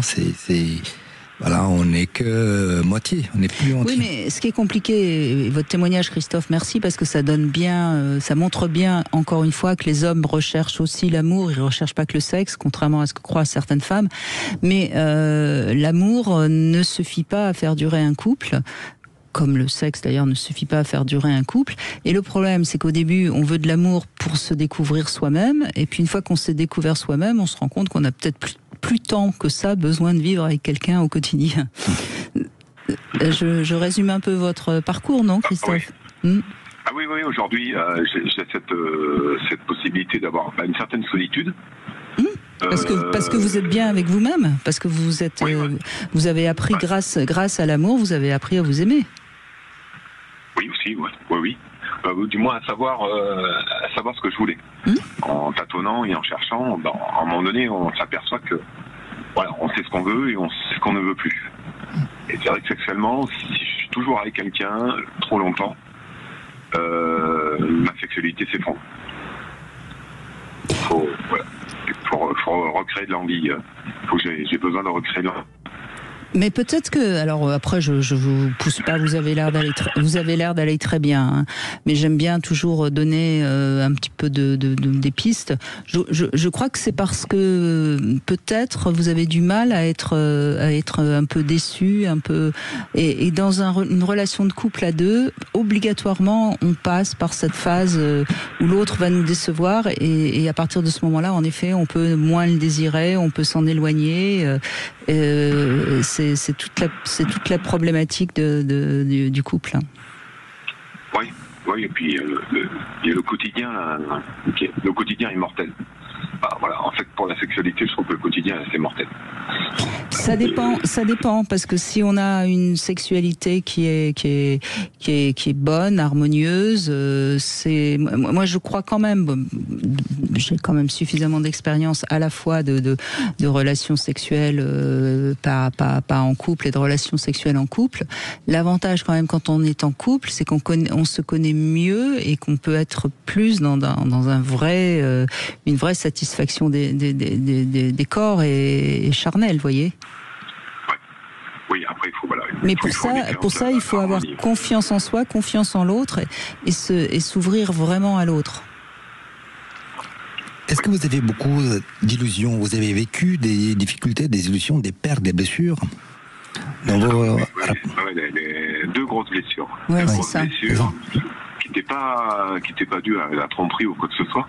voilà, on n'est que moitié, on n'est plus entier. Oui, mais ce qui est compliqué, et votre témoignage, Christophe, merci, parce que ça donne bien, ça montre bien, encore une fois, que les hommes recherchent aussi l'amour, ils ne recherchent pas que le sexe, contrairement à ce que croient certaines femmes. Mais l'amour ne suffit pas à faire durer un couple. Comme le sexe d'ailleurs ne suffit pas à faire durer un couple. Et le problème, c'est qu'au début, on veut de l'amour pour se découvrir soi-même. Et puis une fois qu'on s'est découvert soi-même, on se rend compte qu'on a peut-être plus tant que ça besoin de vivre avec quelqu'un au quotidien. Je résume un peu votre parcours, non, Christophe ? Ah oui, aujourd'hui, j'ai cette possibilité d'avoir une certaine solitude. Parce que vous êtes bien avec vous-même, parce que vous êtes, vous avez appris grâce à l'amour, vous avez appris à vous aimer. Oui aussi, oui. Du moins à savoir ce que je voulais. En tâtonnant et en cherchant, à un moment donné, on s'aperçoit que voilà, on sait ce qu'on veut et on sait ce qu'on ne veut plus. Et c'est vrai que sexuellement, si je suis toujours avec quelqu'un trop longtemps, ma sexualité s'effondre. Faut recréer de l'envie. J'ai besoin de recréer de l'envie. Mais peut-être que, alors après, je vous pousse pas. Vous avez l'air d'aller très bien. Hein, mais j'aime bien toujours donner un petit peu des pistes. Je crois que c'est parce que peut-être vous avez du mal à être un peu déçu, un peu. Et dans une relation de couple à deux, obligatoirement, on passe par cette phase où l'autre va nous décevoir. Et à partir de ce moment-là, en effet, on peut moins le désirer, on peut s'en éloigner. C'est toute la problématique du couple. Oui, et puis il y a le quotidien, le quotidien est mortel. Voilà, en fait, pour la sexualité, je trouve que le quotidien, c'est mortel. Ça dépend, parce que si on a une sexualité qui est bonne, harmonieuse, moi je crois quand même, j'ai quand même suffisamment d'expérience à la fois de relations sexuelles pas en couple et de relations sexuelles en couple. L'avantage quand même quand on est en couple, c'est on se connaît mieux et qu'on peut être plus dans une vraie satisfaction des corps et charnel, vous voyez. Oui, après il faut Mais pour ça, il faut avoir confiance en soi, confiance en l'autre et s'ouvrir vraiment à l'autre. Est-ce que vous avez beaucoup d'illusions ? Vous avez vécu des difficultés, des illusions, des pertes, des blessures dans vos... Deux grosses blessures. Ouais, deux c'est grosses ça. blessures qui n'étaient pas dues à la tromperie ou quoi que ce soit.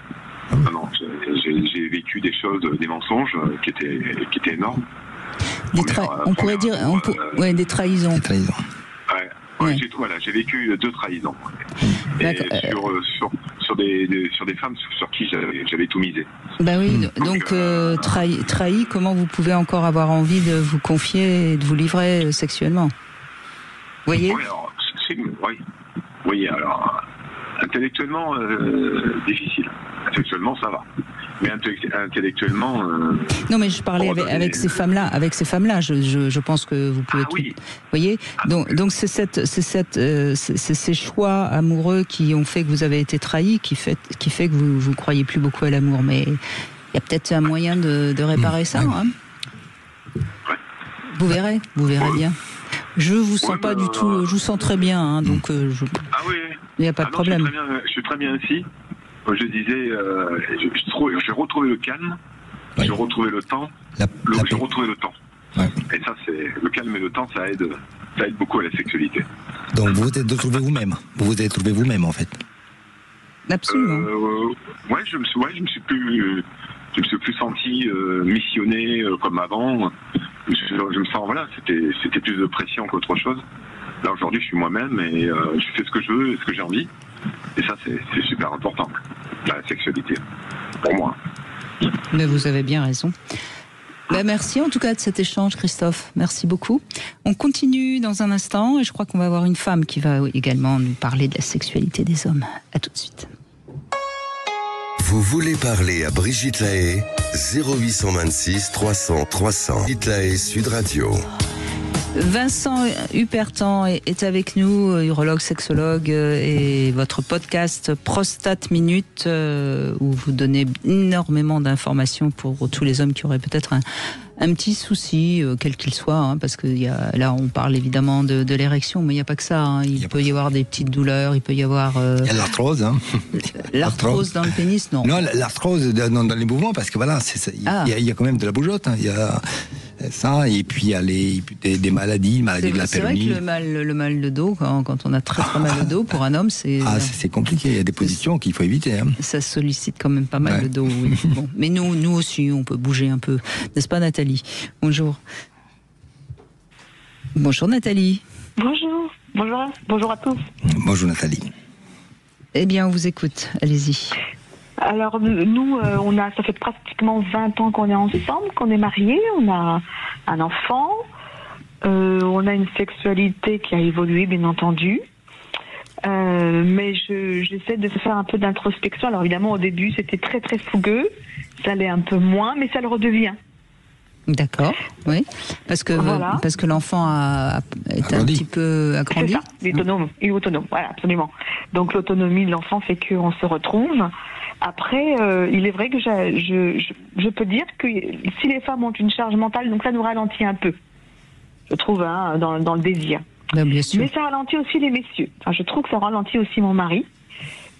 Non, j'ai vécu des choses, des mensonges qui étaient énormes. On pourrait dire, des trahisons. Des trahisons. Ouais. J'ai vécu 2 trahisons. Et sur des femmes sur qui j'avais tout misé. Bah oui, donc trahi, comment vous pouvez encore avoir envie de vous confier et de vous livrer sexuellement ? Vous voyez ? Oui, alors intellectuellement difficile. Sexuellement, ça va. Mais intellectuellement... Non, mais je parlais avec ces femmes-là. Je pense que vous pouvez... Oui. Vous voyez ? Donc c'est ces choix amoureux qui ont fait que vous avez été trahi, qui fait que vous croyez plus beaucoup à l'amour. Mais il y a peut-être un moyen de réparer ça. Hein ? Vous verrez bien. Je vous sens pas du tout... Je vous sens très bien, hein, donc il n'y a pas de problème. Je suis très bien ici. Je disais, j'ai retrouvé le calme, j'ai retrouvé le temps, j'ai retrouvé le temps. Ouais. Et ça, c'est le calme et le temps, ça aide beaucoup à la sexualité. Donc vous vous êtes retrouvé vous-même. Vous vous êtes trouvé vous-même en fait. Absolument. Je me suis plus senti missionné comme avant. Je me sens c'était plus de pression qu'autre chose. Là aujourd'hui, je suis moi-même et je fais ce que je veux, ce que j'ai envie. Et ça, c'est super important, la sexualité, pour moi. Mais vous avez bien raison. Merci en tout cas de cet échange, Christophe. Merci beaucoup. On continue dans un instant et je crois qu'on va avoir une femme qui va également nous parler de la sexualité des hommes. À tout de suite. Vous voulez parler à Brigitte Lahaie 0826 300 300. Brigitte Lahaie, Sud Radio. Vincent Hupertan est avec nous, urologue, sexologue, et votre podcast Prostate Minute, où vous donnez énormément d'informations pour tous les hommes qui auraient peut-être un petit souci, quel qu'il soit, hein, parce que là on parle évidemment de l'érection, mais il n'y a pas que ça. Hein. Il peut y avoir des petites douleurs, il peut y avoir... Il y a l'arthrose. Hein. L'arthrose dans le pénis, non. Non, l'arthrose dans les mouvements, parce que voilà, il y a quand même de la bougeotte. Hein. Il y a ça, et puis il y a des maladies de la pelvis. C'est vrai que le mal de dos, quand on a très mal de dos, pour un homme, c'est... Ah, c'est compliqué, il y a des positions qu'il faut éviter. Hein. Ça sollicite quand même pas mal le dos, oui. Bon. Mais nous aussi, on peut bouger un peu. N'est-ce pas, Nathalie ? Bonjour. Bonjour, Nathalie. Bonjour. Bonjour à tous. Bonjour, Nathalie. Eh bien, on vous écoute. Allez-y. Alors, nous, ça fait pratiquement 20 ans qu'on est ensemble, qu'on est mariés. On a un enfant. On a une sexualité qui a évolué, bien entendu. Mais j'essaie de faire un peu d'introspection. Alors, évidemment, au début, c'était très, très fougueux. Ça allait un peu moins, mais ça le redevient. D'accord, oui. Parce que l'enfant est un petit peu agrandi. C'est ça, il est autonome, voilà, absolument. Donc l'autonomie de l'enfant fait qu'on se retrouve. Après, il est vrai que je peux dire que si les femmes ont une charge mentale, donc ça nous ralentit un peu, je trouve, hein, dans le désir. Bien sûr. Mais ça ralentit aussi les messieurs. Enfin, je trouve que ça ralentit aussi mon mari.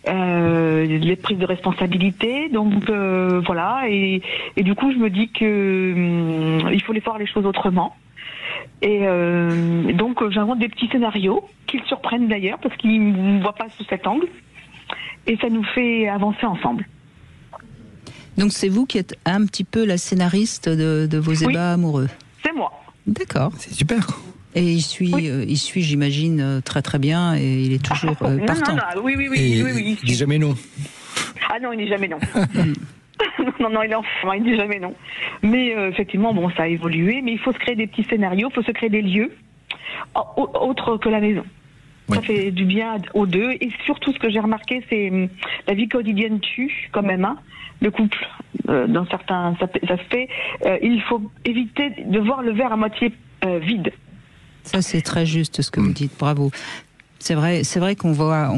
Les prises de responsabilité, donc voilà, et du coup je me dis que il faut les voir les choses autrement, et donc j'invente des petits scénarios qu'ils surprennent d'ailleurs parce qu'ils ne voient pas sous cet angle, et ça nous fait avancer ensemble. Donc c'est vous qui êtes un petit peu la scénariste de vos ébats amoureux. C'est moi. D'accord. C'est super. Et il suit, j'imagine, très très bien, et il est toujours partant. Oui. Il dit jamais non. Ah non, il dit jamais non. non, il est enfant, il dit jamais non. Mais effectivement, bon, ça a évolué, mais il faut se créer des petits scénarios, il faut se créer des lieux autres que la maison. Oui. Ça fait du bien aux deux, et surtout ce que j'ai remarqué, c'est la vie quotidienne tue quand même, hein, le couple. Dans certains aspects, il faut éviter de voir le verre à moitié vide. Ça, c'est très juste ce que vous dites, bravo. C'est vrai qu'on voit,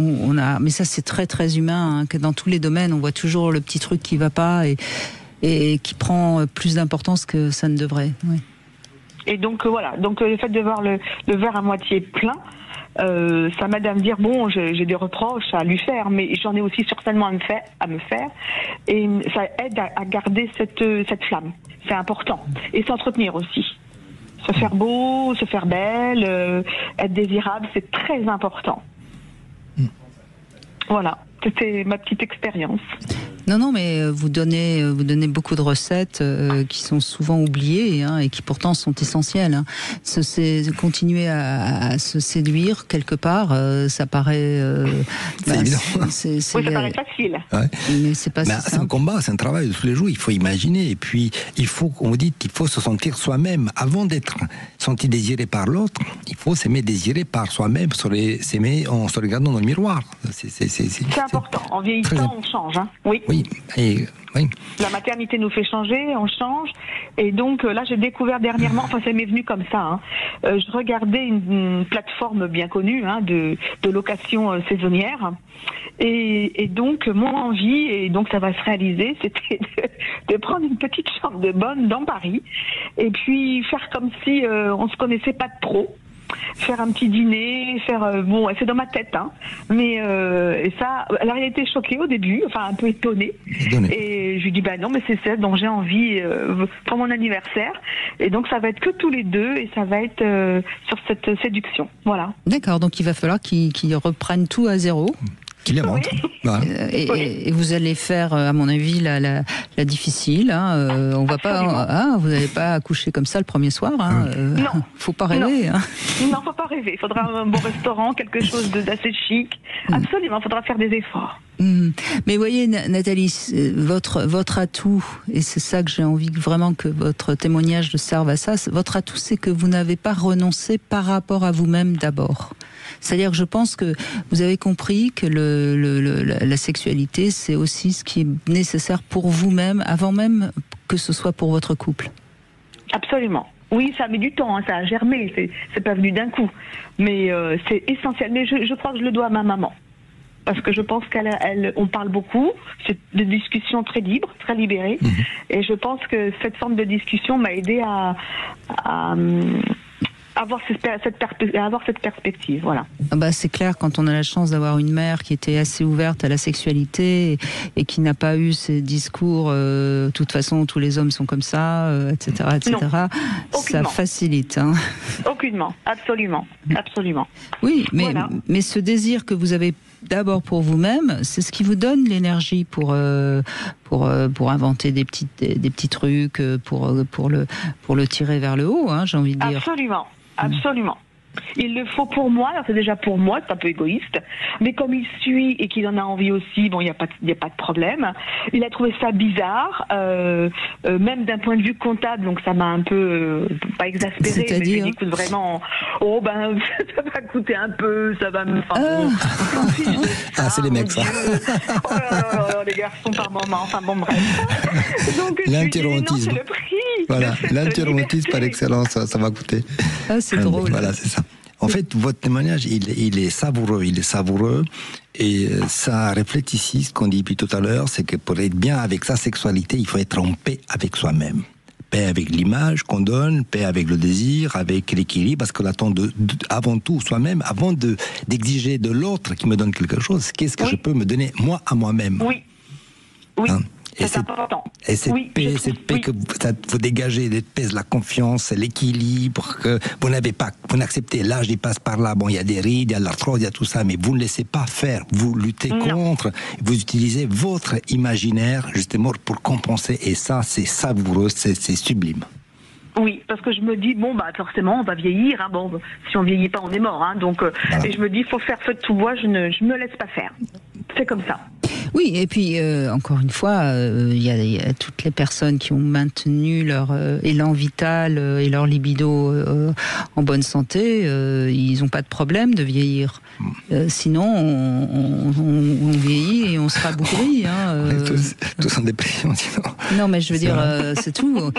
mais ça c'est très très humain, hein, que dans tous les domaines, on voit toujours le petit truc qui va pas et qui prend plus d'importance que ça ne devrait. Oui. Et donc voilà, donc le fait de voir le verre à moitié plein, ça m'aide à me dire bon, j'ai des reproches à lui faire, mais j'en ai aussi certainement à me faire, et ça aide à garder cette flamme. C'est important, et s'entretenir aussi. Se faire beau, se faire belle, être désirable, c'est très important. Voilà, c'était ma petite expérience. Non, mais vous donnez beaucoup de recettes qui sont souvent oubliées, hein, et qui pourtant sont essentielles. Hein. Continuer à se séduire quelque part, ça paraît... c'est évident. Ça paraît facile. Ouais. Mais c'est pas si simple. C'est un combat, c'est un travail de tous les jours. Il faut imaginer, et puis il faut se sentir soi-même avant d'être senti désiré par l'autre. Il faut s'aimer désiré par soi-même, s'aimer en se regardant dans le miroir. C'est important. En vieillissant, on change. Hein. Oui. Oui. La maternité nous fait changer, on change. Et donc là, j'ai découvert dernièrement, enfin ça m'est venu comme ça, hein, je regardais une plateforme bien connue, hein, de location saisonnière. Et donc mon envie, et donc ça va se réaliser, c'était de prendre une petite chambre de bonne dans Paris et puis faire comme si on se connaissait pas trop. Faire un petit dîner, bon, c'est dans ma tête, hein. Mais et ça, alors il a été choqué au début, enfin un peu étonné. Et je lui dis non, mais c'est ça dont j'ai envie pour mon anniversaire. Et donc ça va être que tous les deux, et ça va être sur cette séduction, voilà. D'accord, donc il va falloir qu'ils reprennent tout à zéro. Qu'il invente. Oui. Et vous allez faire, à mon avis, la difficile. Hein. On va pas, vous n'allez pas accoucher comme ça le premier soir. Hein. Non. Faut pas rêver. Non. Hein. Non, faut pas rêver. Il faudra un bon restaurant, quelque chose d'assez chic. Absolument, il faudra faire des efforts. Mais voyez, Nathalie, votre atout, et c'est ça que j'ai envie vraiment que votre témoignage serve à ça, votre atout, c'est que vous n'avez pas renoncé par rapport à vous-même d'abord. C'est-à-dire que je pense que vous avez compris que la sexualité, c'est aussi ce qui est nécessaire pour vous-même, avant même que ce soit pour votre couple. Absolument. Oui, ça met du temps, ça a germé, c'est pas venu d'un coup. Mais c'est essentiel. Mais je crois que je le dois à ma maman. Parce que je pense on parle beaucoup, c'est des discussions très libres, très libérées. Et je pense que cette forme de discussion m'a aidé à avoir cette perspective, voilà. C'est clair, quand on a la chance d'avoir une mère qui était assez ouverte à la sexualité et qui n'a pas eu ces discours, de toute façon tous les hommes sont comme ça, etc., ça facilite. Aucunement, absolument. Oui, mais, voilà. Mais ce désir que vous avez d'abord pour vous-même, c'est ce qui vous donne l'énergie pour inventer des petits trucs, pour le tirer vers le haut, j'ai envie de dire. Absolument. Il le faut pour moi, alors c'est déjà pour moi, c'est un peu égoïste, mais comme il suit et qu'il en a envie aussi, bon, il n'y a pas de problème. Il a trouvé ça bizarre, même d'un point de vue comptable, donc ça m'a un peu, pas exaspéré, mais je lui ai dit, écoute, vraiment, ça va coûter un peu, ça va me... c'est les mecs, ça. Oh là, les garçons par moment, enfin bon, bref. Donc, l'interromantisme. C'est le prix. Voilà, l'interromantisme par excellence, ça va coûter. C'est drôle. Voilà, c'est ça. En fait, votre témoignage, il est savoureux, et ça reflète ici ce qu'on dit depuis tout à l'heure, c'est que pour être bien avec sa sexualité, il faut être en paix avec soi-même. Paix avec l'image qu'on donne, paix avec le désir, avec l'équilibre, parce qu'on attend avant tout soi-même, avant d'exiger de l'autre qui me donne quelque chose, qu'est-ce que je peux me donner moi à moi-même. Oui. C'est important. Et cette paix que vous dégagez, cette paix, la confiance, l'équilibre, que vous n'acceptez, l'âge il passe par là, bon, il y a des rides, il y a l'arthrose, il y a tout ça, mais vous ne laissez pas faire, vous luttez contre, vous utilisez votre imaginaire justement pour compenser, et ça c'est savoureux, c'est sublime. Oui, parce que je me dis, forcément, on va vieillir, si on vieillit pas, on est mort, donc, voilà. Et je me dis, il faut faire feu de tout bois, je me laisse pas faire. C'est comme ça. Oui, et puis, encore une fois, il y a toutes les personnes qui ont maintenu leur élan vital et leur libido en bonne santé, ils n'ont pas de problème de vieillir. Sinon, on vieillit et on sera bougri. Tous en dépression, sinon. Non, mais je veux dire, c'est tout.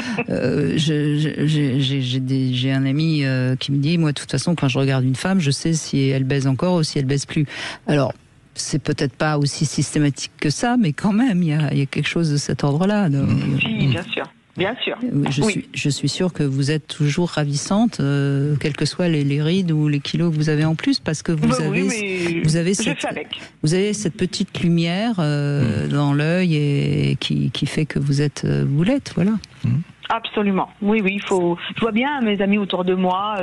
J'ai un ami qui me dit, moi, de toute façon, quand je regarde une femme, je sais si elle baise encore ou si elle baise plus. Alors, c'est peut-être pas aussi systématique que ça, mais quand même, il y a quelque chose de cet ordre-là. Oui, bien sûr. Bien sûr. Je suis sûre que vous êtes toujours ravissante, quelles que soient les rides ou les kilos que vous avez en plus, parce que vous avez cette petite lumière dans l'œil et qui fait que vous êtes boulette, voilà. Absolument. Oui, il faut. Je vois bien mes amis autour de moi.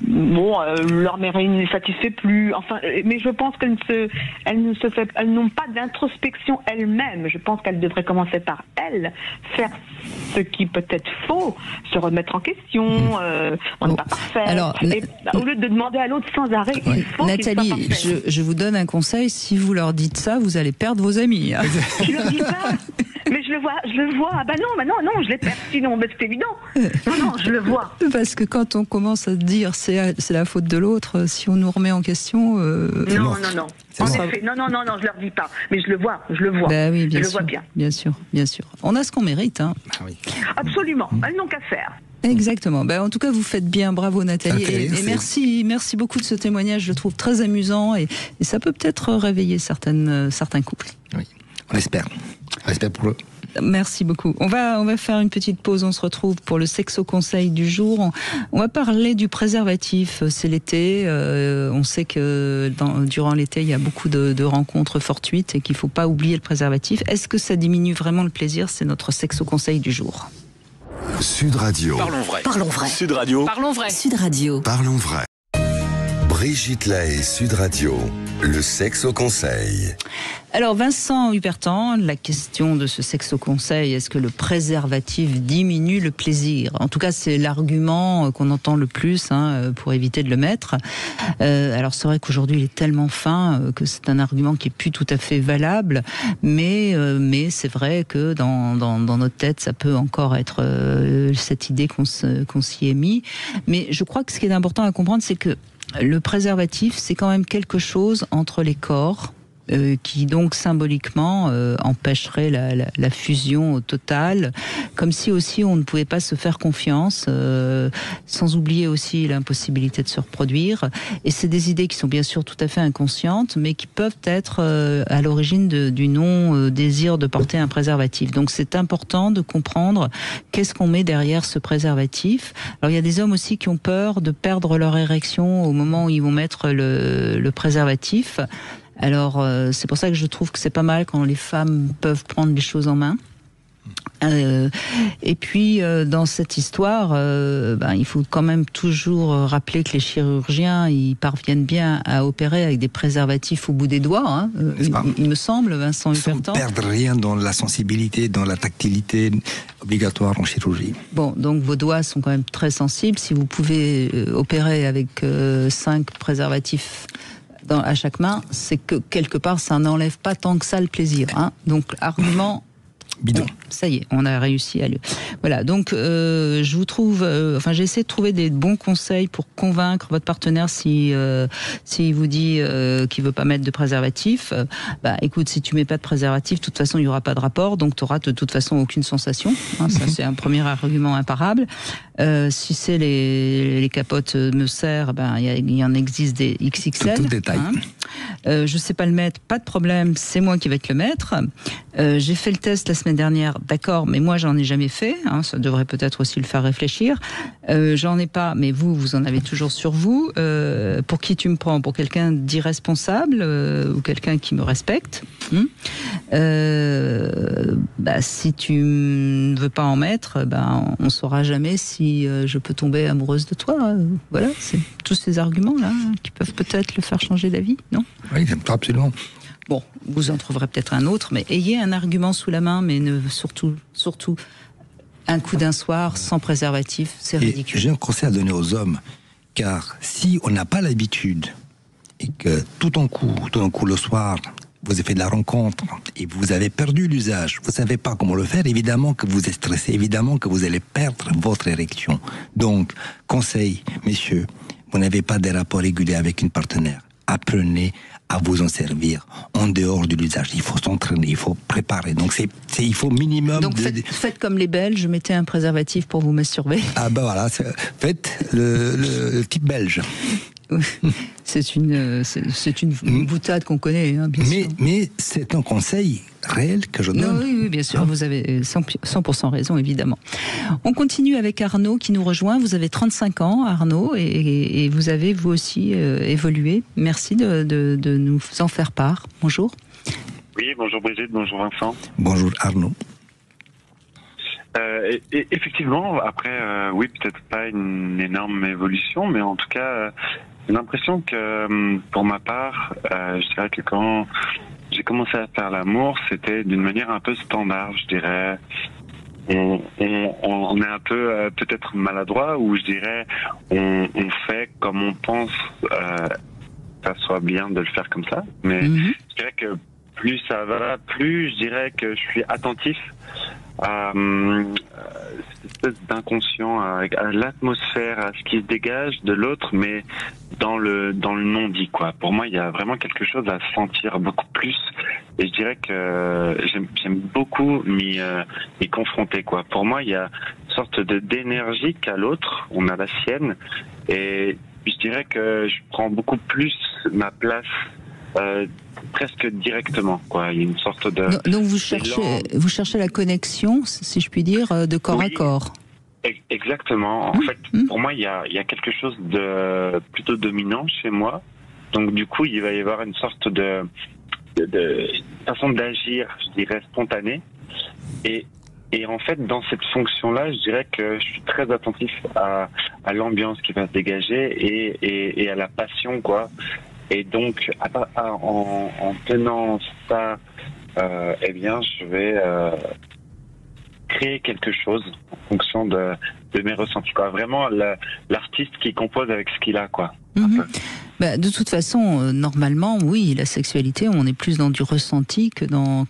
Leur mère ne satisfait plus. Enfin, mais je pense elles n'ont pas d'introspection elles-mêmes. Je pense qu'elles devraient commencer par elles, faire ce qui peut-être faut, se remettre en question. On n'est pas parfait. Alors, au lieu de demander à l'autre sans arrêt, il faut Nathalie, je vous donne un conseil. Si vous leur dites ça, vous allez perdre vos amis. Je leur dis pas. Mais je le vois. Ah non, je l'ai perdu. Sinon, c'est évident. Non, je le vois. Parce que quand on commence à dire c'est la faute de l'autre, si on nous remet en question. Non. En effet, non, je leur dis pas. Mais je le vois. Oui, je le vois bien. Bien sûr. On a ce qu'on mérite. Ah oui. Absolument. Elles n'ont qu'à faire. Exactement. En tout cas, vous faites bien. Bravo, Nathalie. Et merci beaucoup de ce témoignage. Je le trouve très amusant et ça peut peut-être réveiller certains couples. Oui, on espère. Pour eux. Merci beaucoup. On va faire une petite pause. On se retrouve pour le sexo-conseil du jour. On va parler du préservatif. C'est l'été. On sait que durant l'été, il y a beaucoup de rencontres fortuites et qu'il ne faut pas oublier le préservatif. Est-ce que ça diminue vraiment le plaisir? C'est notre sexo-conseil du jour. Sud Radio. Parlons vrai. Sud Radio. Parlons vrai. Parlons vrai. Brigitte Lahaie, Sud Radio, le sexe au conseil. Alors Vincent Hubertan, la question de ce sexe au conseil, est-ce que le préservatif diminue le plaisir? En tout cas, c'est l'argument qu'on entend le plus pour éviter de le mettre. Alors c'est vrai qu'aujourd'hui il est tellement fin que c'est un argument qui est plus tout à fait valable, mais c'est vrai que dans notre tête, ça peut encore être cette idée qu'on s'y est mis. Mais je crois que ce qui est important à comprendre, c'est que le préservatif, c'est quand même quelque chose entre les corps, qui donc symboliquement empêcherait la fusion totale, comme si aussi on ne pouvait pas se faire confiance, sans oublier aussi l'impossibilité de se reproduire. Et c'est des idées qui sont bien sûr tout à fait inconscientes, mais qui peuvent être à l'origine du non-désir de porter un préservatif. Donc c'est important de comprendre qu'est-ce qu'on met derrière ce préservatif. Alors il y a des hommes aussi qui ont peur de perdre leur érection au moment où ils vont mettre le préservatif. Alors, c'est pour ça que je trouve que c'est pas mal quand les femmes peuvent prendre les choses en main. Et puis, dans cette histoire, il faut quand même toujours rappeler que les chirurgiens, ils parviennent bien à opérer avec des préservatifs au bout des doigts. Il me semble, Vincent Hubertan. Sans perdre rien dans la sensibilité, dans la tactilité obligatoire en chirurgie. Bon, donc vos doigts sont quand même très sensibles. Si vous pouvez opérer avec 5 préservatifs à chaque main, c'est que quelque part ça n'enlève pas tant que ça le plaisir. Donc argument bidon. Ça y est, on a réussi à le. Voilà, donc je vous trouve. J'ai essayé de trouver des bons conseils pour convaincre votre partenaire s'il vous dit qu'il veut pas mettre de préservatif. Écoute, si tu mets pas de préservatif, de toute façon il y aura pas de rapport, donc tu auras de toute façon aucune sensation. Ça c'est un premier argument imparable. Si c'est les capotes Mercer, il y en existe des XXL. Tout détail. Je sais pas le mettre, pas de problème, c'est moi qui vais te le mettre. J'ai fait le test la semaine dernière, d'accord, mais moi j'en ai jamais fait, ça devrait peut-être aussi le faire réfléchir. J'en ai pas, mais vous en avez toujours sur vous. Pour qui tu me prends? Pour quelqu'un d'irresponsable ou quelqu'un qui me respecte? Si tu ne veux pas en mettre, on saura jamais si je peux tomber amoureuse de toi. Voilà, c'est tous ces arguments-là qui peuvent peut-être le faire changer d'avis, non? Oui, absolument. Bon, vous en trouverez peut-être un autre, mais ayez un argument sous la main, mais surtout, un coup d'un soir sans préservatif, c'est ridicule. J'ai un conseil à donner aux hommes, car si on n'a pas l'habitude et que tout d'un coup le soir, vous avez fait de la rencontre et vous avez perdu l'usage, vous ne savez pas comment le faire, évidemment que vous êtes stressé, évidemment que vous allez perdre votre érection. Donc, conseil, messieurs, vous n'avez pas des rapports réguliers avec une partenaire. Apprenez à vous en servir en dehors de l'usage. Il faut s'entraîner, il faut préparer. Donc il faut minimum. Donc faites comme les Belges, mettez un préservatif pour vous masturber. Voilà, faites le type belge. C'est une boutade qu'on connaît, bien sûr. Mais c'est un conseil réel que je donne. Oui, bien sûr, vous avez 100% raison, évidemment. On continue avec Arnaud qui nous rejoint. Vous avez 35 ans, Arnaud, et vous avez, vous aussi, évolué. Merci de nous en faire part. Bonjour. Oui, bonjour Brigitte, bonjour Vincent. Bonjour Arnaud. Effectivement, après, oui, peut-être pas une énorme évolution, mais en tout cas, j'ai l'impression que, pour ma part, je dirais que quand j'ai commencé à faire l'amour, c'était d'une manière un peu standard, je dirais. On est un peu peut-être maladroit, ou je dirais, on fait comme on pense que ça soit bien de le faire comme ça. Mais je dirais que plus ça va, plus je dirais que je suis attentif à cette espèce d'inconscient, à l'atmosphère, à ce qui se dégage de l'autre, mais dans le non-dit, quoi. Pour moi, il y a vraiment quelque chose à sentir beaucoup plus, et je dirais que j'aime beaucoup m'y confronter, quoi. Pour moi, il y a une sorte d'énergie qu'a l'autre, on a la sienne, et je dirais que je prends beaucoup plus ma place presque directement, quoi. Il y a une sorte de... Donc vous cherchez la connexion, si je puis dire, de corps à corps. Exactement. En fait, pour moi, il y a quelque chose de plutôt dominant chez moi. Donc du coup, il va y avoir une sorte de façon d'agir, je dirais, spontanée. Et en fait, dans cette fonction-là, je dirais que je suis très attentif à à l'ambiance qui va se dégager et à la passion, quoi. Et donc, en tenant ça, eh bien, je vais créer quelque chose en fonction de mes ressentis, quoi. Vraiment, l'artiste qui compose avec ce qu'il a, quoi. Bah, de toute façon, normalement, oui, la sexualité, on est plus dans du ressenti que dans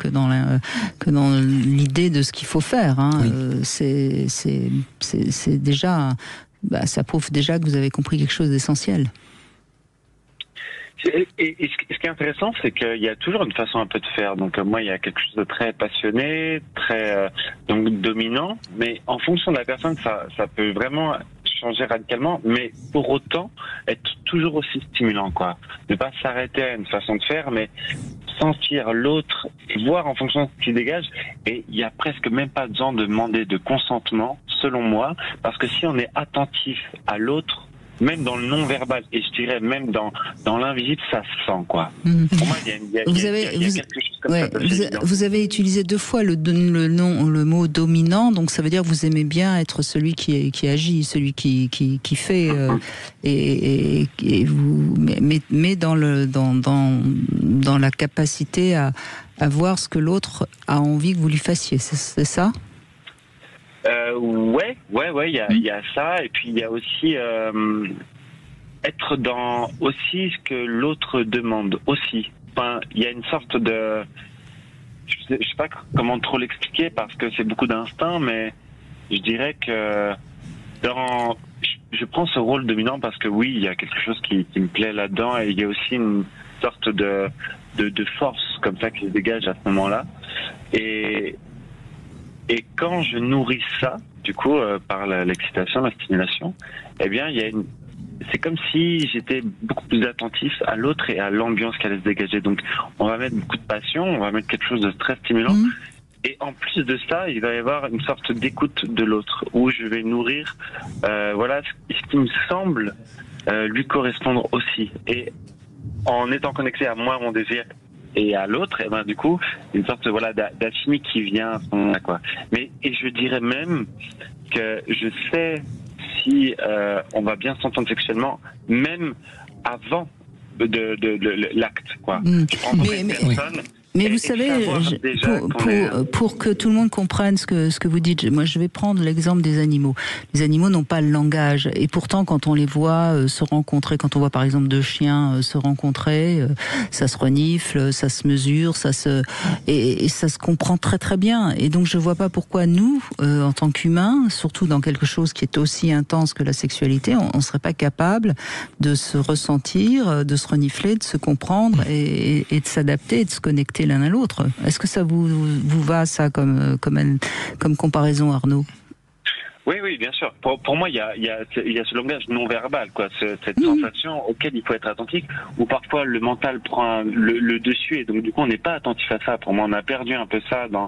l'idée de ce qu'il faut faire. Hein. Oui. C'est déjà, bah, ça prouve déjà que vous avez compris quelque chose d'essentiel. Et ce qui est intéressant, c'est qu'il y a toujours une façon un peu de faire. Donc moi, il y a quelque chose de très passionné, très donc dominant, mais en fonction de la personne, ça peut vraiment changer radicalement, mais pour autant être toujours aussi stimulant, quoi. Ne pas s'arrêter à une façon de faire, mais sentir l'autre et voir en fonction de ce qu'il dégage. Et il y a presque même pas besoin de demander de consentement, selon moi, parce que si on est attentif à l'autre, même dans le non-verbal, et je dirais même dans l'invisible, ça se sent, quoi. Pour moi, il y a quelque chose comme ça. Vous avez utilisé 2 fois le mot dominant, donc ça veut dire que vous aimez bien être celui qui agit, celui qui fait, et vous, mais dans la capacité à voir ce que l'autre a envie que vous lui fassiez, c'est ça? Ouais, il y a ça, et puis il y a aussi être dans aussi ce que l'autre demande aussi. Enfin, il y a une sorte de, je sais pas comment trop l'expliquer parce que c'est beaucoup d'instinct, mais je dirais que je prends ce rôle dominant parce que oui, il y a quelque chose qui me plaît là-dedans, et il y a aussi une sorte de force comme ça qui se dégage à ce moment-là, et quand je nourris ça, du coup, par l'excitation, la stimulation, eh bien, c'est comme si j'étais beaucoup plus attentif à l'autre et à l'ambiance qu'elle allait se dégager. Donc, on va mettre beaucoup de passion, on va mettre quelque chose de très stimulant. Et en plus de ça, il va y avoir une sorte d'écoute de l'autre, où je vais nourrir, ce qui me semble lui correspondre aussi. Et en étant connecté à moi, mon désir, et à l'autre, et ben du coup une sorte d'alchimie qui vient, quoi. Et je dirais même que je sais si on va bien s'entendre sexuellement même avant de l'acte, quoi. Mais vous savez, pour que tout le monde comprenne ce que vous dites, moi je vais prendre l'exemple des animaux. Les animaux n'ont pas le langage, et pourtant quand on les voit se rencontrer, quand on voit par exemple 2 chiens se rencontrer, ça se renifle, ça se mesure, et ça se comprend très très bien. Et donc je vois pas pourquoi nous, en tant qu'humains, surtout dans quelque chose qui est aussi intense que la sexualité, on serait pas capable de se ressentir, de se renifler, de se comprendre et de s'adapter et de se connecter l'un à l'autre. Est-ce que ça vous va, ça, comme comparaison, Arnaud? Oui, bien sûr. Pour moi, il y a ce langage non verbal, quoi, cette sensation auquel il faut être attentif, où parfois le mental prend le dessus, et donc du coup on n'est pas attentif à ça. Pour moi, on a perdu un peu ça dans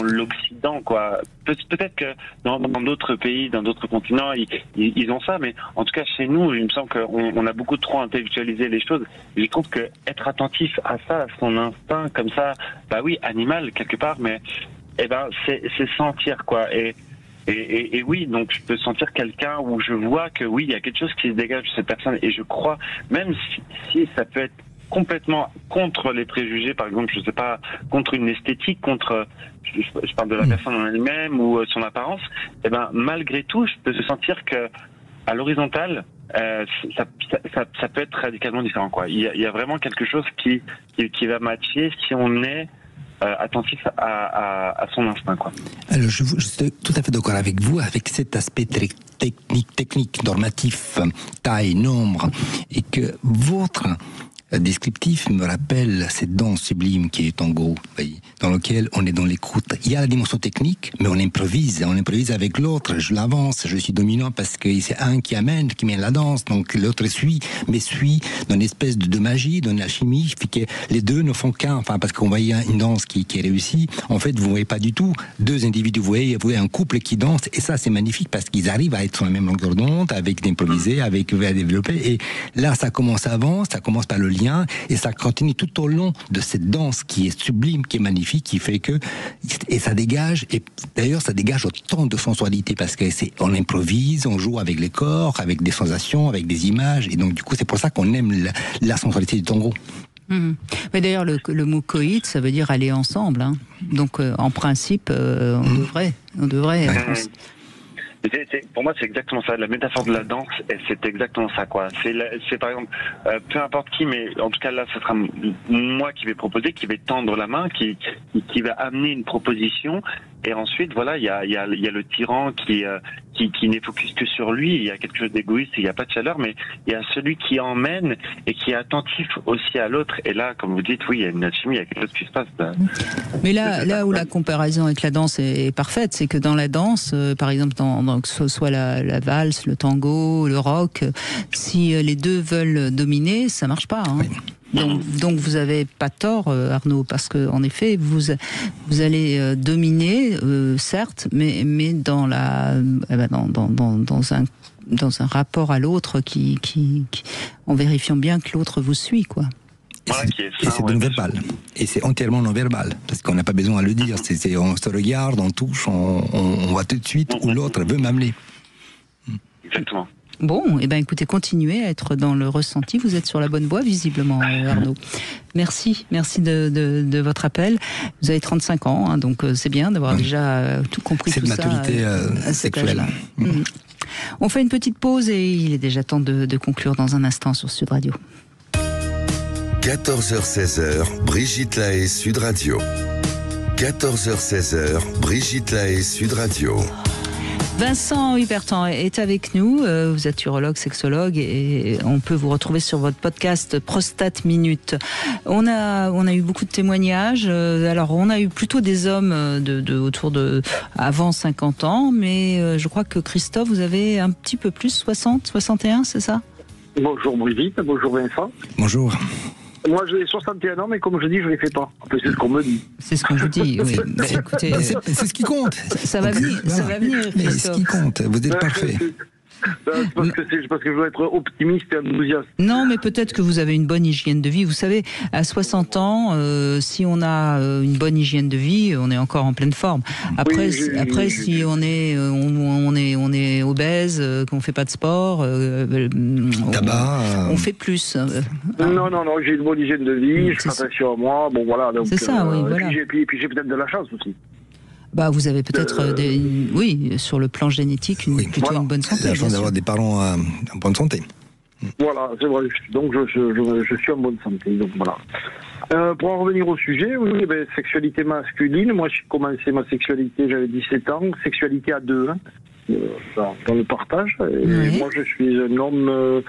l'Occident, quoi. Peut-être que dans d'autres pays, dans d'autres continents, ils ont ça, mais en tout cas chez nous, il me semble qu'on a beaucoup trop intellectualisé les choses. Et je trouve que être attentif à ça, à son instinct comme ça, bah oui, animal quelque part, mais c'est sentir, quoi. Et oui, donc je peux sentir quelqu'un où je vois que oui, il y a quelque chose qui se dégage de cette personne, et je crois, même si ça peut être complètement contre les préjugés, par exemple, je sais pas, contre une esthétique, je parle de la personne en elle-même ou son apparence, malgré tout, je peux sentir que à l'horizontale, ça peut être radicalement différent, quoi. Il y a vraiment quelque chose qui va matcher si on est attentif à son instinct, quoi. Alors je suis tout à fait d'accord avec vous, avec cet aspect technique, normatif, taille, nombre, et que votre descriptif me rappelle cette danse sublime qui est tango, dans lequel on est dans l'écoute. Il y a la dimension technique, mais on improvise avec l'autre. Je l'avance, je suis dominant parce que c'est un qui mène la danse, donc l'autre suit dans une espèce de magie, d'une alchimie, puis que les deux ne font qu'un. Enfin, parce qu'on voyait une danse qui est réussie. En fait, vous voyez pas du tout 2 individus, vous voyez un couple qui danse, et ça c'est magnifique parce qu'ils arrivent à être sur la même longueur d'onde, avec d'improviser, avec à développer. Et là, ça commence avant, ça commence par le lien, et ça continue tout au long de cette danse qui est sublime, qui est magnifique, qui fait que, et ça dégage, et d'ailleurs ça dégage autant de sensualité, parce que on improvise, on joue avec les corps, avec des sensations, avec des images, et donc du coup c'est pour ça qu'on aime la sensualité du tango. Mais d'ailleurs, le mot coït, ça veut dire aller ensemble. Hein. Donc, en principe, on devrait. Pour moi, c'est exactement ça. La métaphore de la danse, c'est exactement ça, quoi. C'est par exemple, peu importe qui, mais en tout cas là, ce sera moi qui vais proposer, qui vais tendre la main, qui va amener une proposition. Et ensuite, voilà, il y a le tyran qui n'est focus que sur lui. Il y a quelque chose d'égoïste, il n'y a pas de chaleur, mais il y a celui qui emmène et qui est attentif aussi à l'autre. Et là, comme vous dites, oui, il y a une alchimie, il y a quelque chose qui se passe. Mais là où la comparaison avec la danse est parfaite, c'est que dans la danse, par exemple, que ce soit la valse, le tango, le rock, si les deux veulent dominer, ça marche pas. Hein. Donc vous avez pas tort, Arnaud, parce que en effet vous allez dominer, certes, mais dans un rapport à l'autre qui en vérifiant bien que l'autre vous suit, quoi. Et c'est non-verbal. Et c'est entièrement non-verbal. Parce qu'on n'a pas besoin de le dire. On se regarde, on touche, on voit tout de suite où l'autre veut m'amener. Exactement. Bon, écoutez, continuez à être dans le ressenti. Vous êtes sur la bonne voie, visiblement, Arnaud. Merci de votre appel. Vous avez 35 ans, hein, donc c'est bien d'avoir déjà tout compris. Cette tout maturité ça, sexuelle. On fait une petite pause et il est déjà temps de conclure dans un instant sur Sud Radio. 14h-16h, Brigitte Lahaie, Sud Radio. 14h-16h, Brigitte Lahaie, Sud Radio. Vincent Hubertan est avec nous, vous êtes urologue, sexologue et on peut vous retrouver sur votre podcast Prostate Minute. On a eu beaucoup de témoignages, alors on a eu plutôt des hommes autour de avant 50 ans, mais je crois que Christophe, vous avez un petit peu plus, 60, 61, c'est ça ? Bonjour Brigitte, bonjour Vincent. Bonjour. Moi j'ai 61 ans, mais comme je dis, je ne les fais pas. Enfin, c'est ce qu'on me dit. C'est ce qu'on vous dit, oui. Écoutez, c'est ce qui compte. Ça va venir, Christophe. Mais c'est ce qui compte, vous êtes parfait. C'est parce que je veux être optimiste et enthousiaste. Non, mais peut-être que vous avez une bonne hygiène de vie. Vous savez, à 60 ans, si on a une bonne hygiène de vie, on est encore en pleine forme. Après, si on est obèse, qu'on fait pas de sport, tabac, on fait plus. Non, j'ai une bonne hygiène de vie. Je fais attention à moi. Bon voilà. Donc, c'est ça, oui. Voilà. Et puis j'ai peut-être de la chance aussi. Vous avez peut-être sur le plan génétique, plutôt une bonne santé. La chance d'avoir des parents en bonne santé. Voilà, c'est vrai. Donc je suis en bonne santé. Donc voilà. Pour en revenir au sujet, sexualité masculine. Moi, j'ai commencé ma sexualité, j'avais 17 ans. Sexualité à deux, dans le partage. Et moi, je suis un homme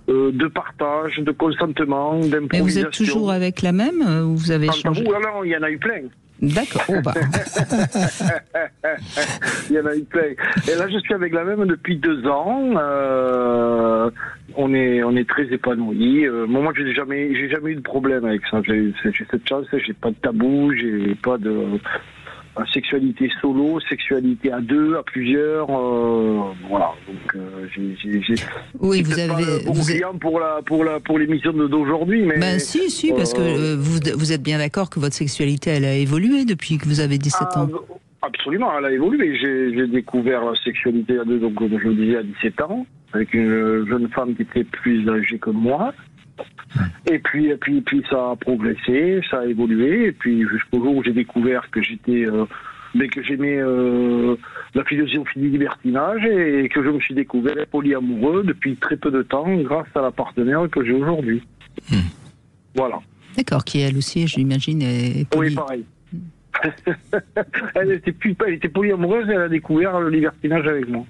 de partage, de consentement, d'improvisation. Mais vous êtes toujours avec la même ou vous avez changé? Non, il y en a eu plein. D'accord. Il y en a eu plein. Et là, je suis avec la même depuis 2 ans. On est très épanouis. Moi, j'ai jamais eu de problème avec ça. J'ai cette chance. J'ai pas de tabou. J'ai pas de sexualité solo, sexualité à deux, à plusieurs. Voilà. Donc, oui, vous avez beaucoup clients pour l'émission d'aujourd'hui, mais. Si, parce que vous êtes bien d'accord que votre sexualité, elle a évolué depuis que vous avez 17 ans. Absolument, elle a évolué. J'ai découvert la sexualité à deux, donc comme je le disais, à 17 ans, avec une jeune femme qui était plus âgée que moi. Et puis ça a progressé, ça a évolué, et puis jusqu'au jour où j'ai découvert que j'aimais la philosophie du libertinage et que je me suis découvert polyamoureux depuis très peu de temps grâce à la partenaire que j'ai aujourd'hui. Voilà. D'accord, qui elle aussi, j'imagine, est poly. Oui, pareil. Elle était polyamoureuse et elle a découvert le libertinage avec moi.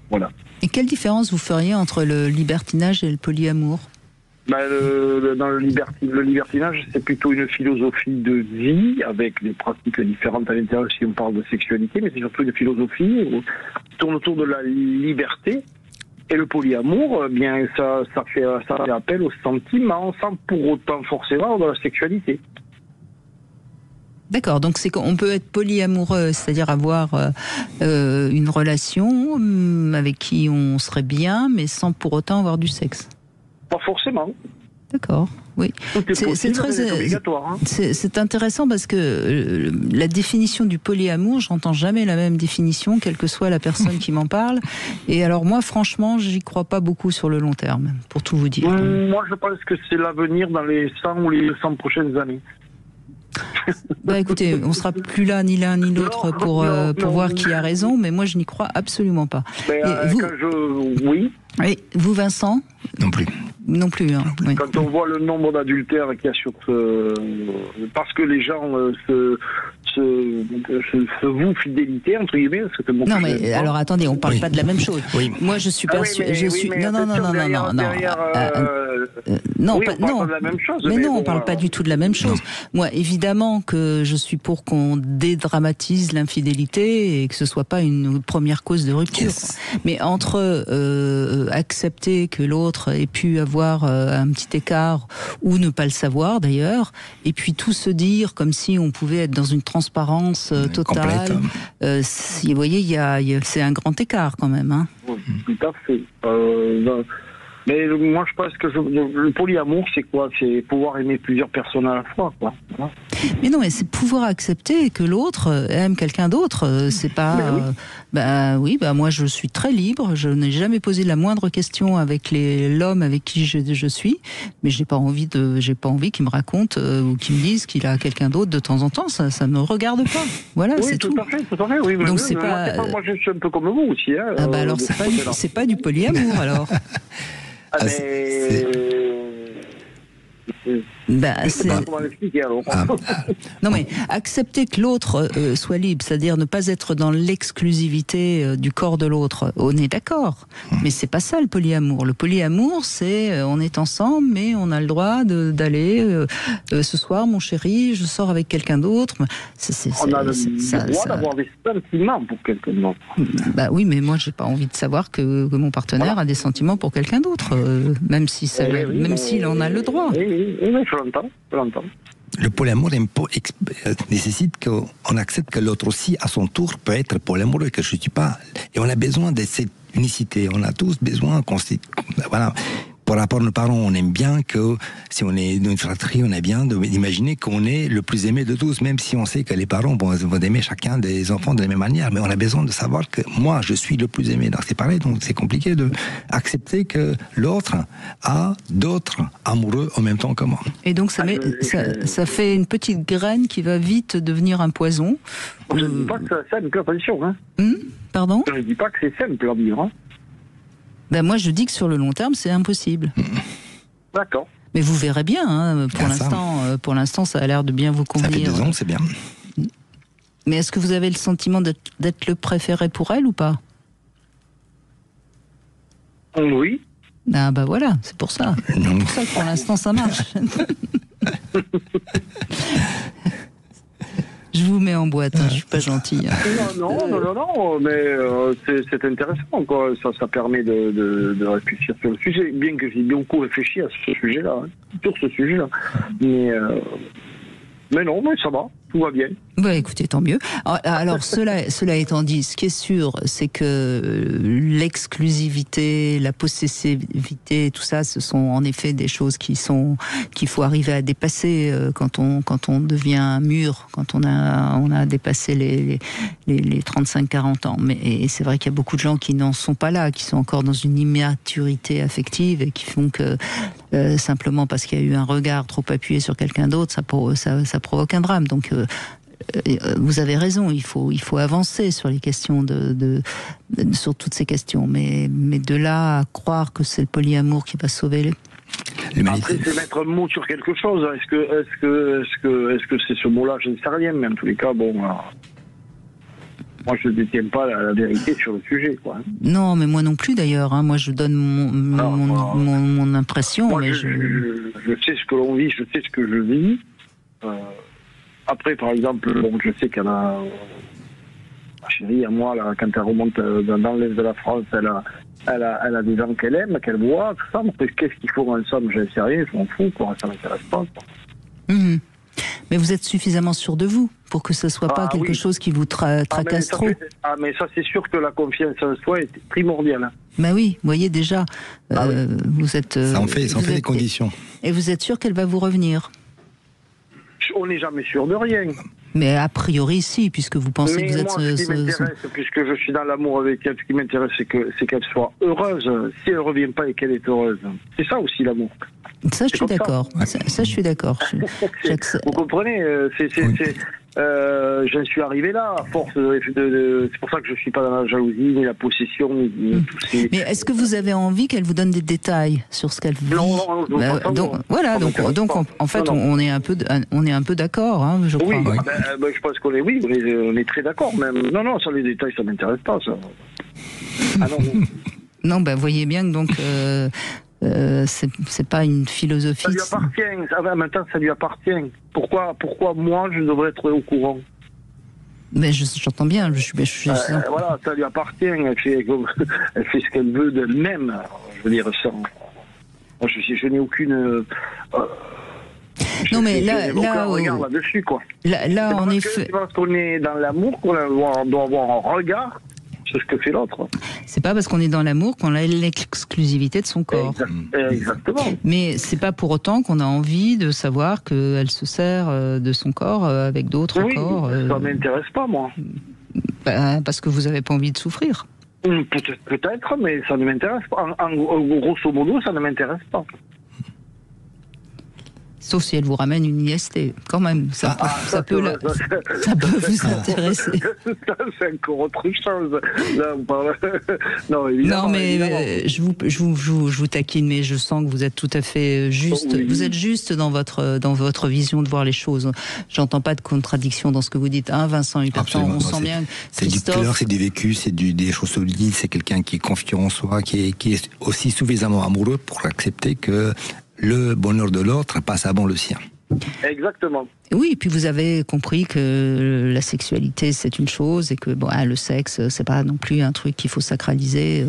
Voilà. Et quelle différence vous feriez entre le libertinage et le polyamour ? Dans le libertinage, c'est plutôt une philosophie de vie avec des pratiques différentes à l'intérieur si on parle de sexualité, mais c'est surtout une philosophie qui tourne autour de la liberté. Et le polyamour, ça fait appel au sentiment sans pour autant forcément de la sexualité. D'accord, donc c'est qu'on peut être polyamoureux, c'est-à-dire avoir une relation avec qui on serait bien, mais sans pour autant avoir du sexe. Pas forcément. D'accord. Oui. C'est très obligatoire. Hein. C'est intéressant parce que la définition du polyamour, j'entends jamais la même définition, quelle que soit la personne qui m'en parle. Et alors moi, franchement, j'y crois pas beaucoup sur le long terme, pour tout vous dire. Moi, je pense que c'est l'avenir dans les 100 ou les 100 prochaines années. Bah écoutez, on sera plus là ni l'un ni l'autre pour voir qui a raison, mais moi je n'y crois absolument pas. Mais vous... Oui. Et vous, Vincent ? Non plus. Non plus. Hein. Oui. Quand on voit le nombre d'adultères qu'il y a sur parce que les gens se vouent fidélité, entre guillemets, parce que non, mais alors attendez, on ne parle pas de la même chose. Oui. Moi, je suis persuadée. Non. Non, pas de la même chose. Mais non, on ne parle pas du tout de la même chose. Moi, évidemment que je suis pour qu'on dédramatise l'infidélité et que ce ne soit pas une première cause de rupture. Yes. Mais entre accepter que l'autre ait pu avoir un petit écart ou ne pas le savoir d'ailleurs, et puis tout se dire comme si on pouvait être dans une transparence totale. Vous voyez, c'est un grand écart quand même. Hein. Oui, tout à fait. Mais moi, je pense que le polyamour, c'est quoi ? C'est pouvoir aimer plusieurs personnes à la fois, quoi. Mais non, mais c'est pouvoir accepter que l'autre aime quelqu'un d'autre. C'est pas... moi, je suis très libre. Je n'ai jamais posé la moindre question avec l'homme avec qui je suis. Mais j'ai pas envie qu'il me raconte ou qu'il me dise qu'il a quelqu'un d'autre de temps en temps. Ça ne me regarde pas. Voilà, oui, c'est tout. Tout à fait, oui. Donc c'est pas... Moi, je suis un peu comme vous aussi. Hein, alors, c'est pas du polyamour, alors. Non mais accepter que l'autre soit libre, c'est-à-dire ne pas être dans l'exclusivité du corps de l'autre, on est d'accord. Mais c'est pas ça le polyamour. Le polyamour, c'est on est ensemble, mais on a le droit d'aller ce soir, mon chéri, je sors avec quelqu'un d'autre. On a le droit d'avoir des sentiments pour quelqu'un d'autre. Bah oui, mais moi j'ai pas envie de savoir que mon partenaire a des sentiments pour quelqu'un d'autre, même si s'il en a le droit. Oui, je l'entends. Le polyamour nécessite qu'on accepte que l'autre aussi, à son tour, peut être polyamoureux, que je ne suis pas. Et on a besoin de cette unicité. On a tous besoin voilà. Par rapport à nos parents, on aime bien que, si on est dans une fratrie, on aime bien d'imaginer qu'on est le plus aimé de tous, même si on sait que les parents vont aimer chacun des enfants de la même manière, mais on a besoin de savoir que moi, je suis le plus aimé. Donc c'est pareil, donc c'est compliqué d'accepter que l'autre a d'autres amoureux en même temps que moi. Et donc ça fait une petite graine qui va vite devenir un poison. Je ne dis pas que c'est simple, attention. Hein. Pardon ? Je ne dis pas que c'est simple à vivre. Hein. Ben moi, je dis que sur le long terme, c'est impossible. D'accord. Mais vous verrez bien. Hein, pour l'instant, ça a l'air de bien vous convenir. Ça fait 2 ans, c'est bien. Mais est-ce que vous avez le sentiment d'être le préféré pour elle ou pas ? Oui. Ah bah voilà, c'est pour ça. C'est pour ça que pour l'instant, ça marche. Je vous mets en boîte, je suis pas gentil. Non, mais c'est intéressant, quoi. Ça permet de réfléchir sur le sujet, bien que j'ai beaucoup réfléchi à ce sujet-là, sur ce sujet-là. Mais non, mais ça va, tout va bien. Bah écoutez, tant mieux. Alors cela étant dit, ce qui est sûr, c'est que l'exclusivité, la possessivité, tout ça, ce sont en effet des choses qu'il faut arriver à dépasser quand on devient mûr, quand on a dépassé les 35-40 ans. Et c'est vrai qu'il y a beaucoup de gens qui n'en sont pas là, qui sont encore dans une immaturité affective et qui font que simplement parce qu'il y a eu un regard trop appuyé sur quelqu'un d'autre, ça provoque un drame. Donc vous avez raison, il faut avancer sur les questions sur toutes ces questions, mais de là à croire que c'est le polyamour qui va sauver Après, c'est mettre un mot sur quelque chose. Est-ce que c'est ce mot-là? Je ne sais rien, mais en tous les cas, bon. Moi, je ne détiens pas la vérité sur le sujet, quoi. Non, mais moi non plus, d'ailleurs. Hein. Moi, je donne mon impression. Moi, mais je sais ce que l'on vit, je sais ce que je vis. Après, par exemple, je sais qu'il y en a... Ma chérie, à moi, là, quand elle remonte dans l'est de la France, elle a des gens qu'elle aime, qu'elle voit, tout ça. Qu'est-ce qu'il faut ensemble? Je ne sais rien, je m'en fous, quoi. Ça ne m'intéresse pas, quoi. Mmh. Mais vous êtes suffisamment sûr de vous pour que ce soit pas quelque chose qui vous tracasse trop. Mais ça, c'est sûr que la confiance en soi est primordiale. Bah oui, vous voyez déjà, vous êtes... ça en fait des conditions. Et vous êtes sûr qu'elle va vous revenir? On n'est jamais sûr de rien. Mais a priori, si, puisque vous pensez que vous êtes... Ce qui m'intéresse, puisque je suis dans l'amour avec elle, ce qui m'intéresse, c'est qu'elle soit heureuse. Si elle ne revient pas et qu'elle est heureuse, c'est ça aussi l'amour. Ça, je suis d'accord. Ça, je suis d'accord. Vous comprenez, j'en suis arrivé là, à force c'est pour ça que je ne suis pas dans la jalousie, ni la possession, ni tout ces... Mais est-ce que vous avez envie qu'elle vous donne des détails sur ce qu'elle vit? Non, donc, voilà, donc en fait, on est un peu d'accord, hein, je crois. Oui, je pense qu'on est, on est très d'accord même. Non, ça, les détails, ça m'intéresse pas, ça. Ah non. Non, vous voyez bien que donc... c'est pas une philosophie. Ça lui appartient. Maintenant, ça lui appartient. Pourquoi moi je devrais être au courant? Mais j'entends bien. Voilà, ça lui appartient. Elle fait ce qu'elle veut d'elle-même. Je veux dire ça. Je n'ai aucune. Non, mais là, regarde là-dessus, quoi. Là, en effet. Parce qu'on est dans l'amour qu'on doit avoir un regard sur ce que fait l'autre. C'est pas parce qu'on est dans l'amour qu'on a l'exclusivité de son corps. Exactement. Mais c'est pas pour autant qu'on a envie de savoir qu'elle se sert de son corps avec d'autres corps. Ça m'intéresse pas, moi. Parce que vous avez pas envie de souffrir. Peut-être, mais ça ne m'intéresse pas. En grosso modo, ça ne m'intéresse pas. Sauf si elle vous ramène une IST, quand même. Ça peut vous intéresser. Ça, c'est encore autre chose. Là, on parle... Non, évidemment. Non, mais je vous taquine, mais je sens que vous êtes tout à fait juste. Oui. Vous êtes juste dans votre vision de voir les choses. J'entends pas de contradiction dans ce que vous dites. Vincent Hubertin, on sent bien. C'est du cœur, c'est du vécu, c'est des choses solides. C'est quelqu'un qui est confiant en soi, qui est aussi suffisamment amoureux pour accepter que le bonheur de l'autre passe avant le sien. Exactement. Oui, et puis vous avez compris que la sexualité c'est une chose et que le sexe c'est pas non plus un truc qu'il faut sacraliser.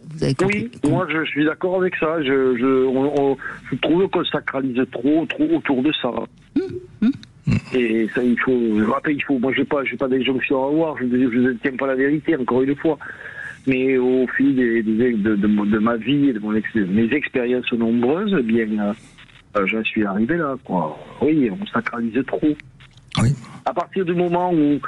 Vous avez compris. Oui, moi je suis d'accord avec ça. Je trouve qu'on sacralise trop autour de ça. Et ça, il faut. Moi, j'ai pas d'injonction à avoir. Je ne tiens pas la vérité, encore une fois. Mais au fil de ma vie et de mes expériences nombreuses, j'en suis arrivé là, quoi. Oui, on sacralise trop. Oui. À partir du moment où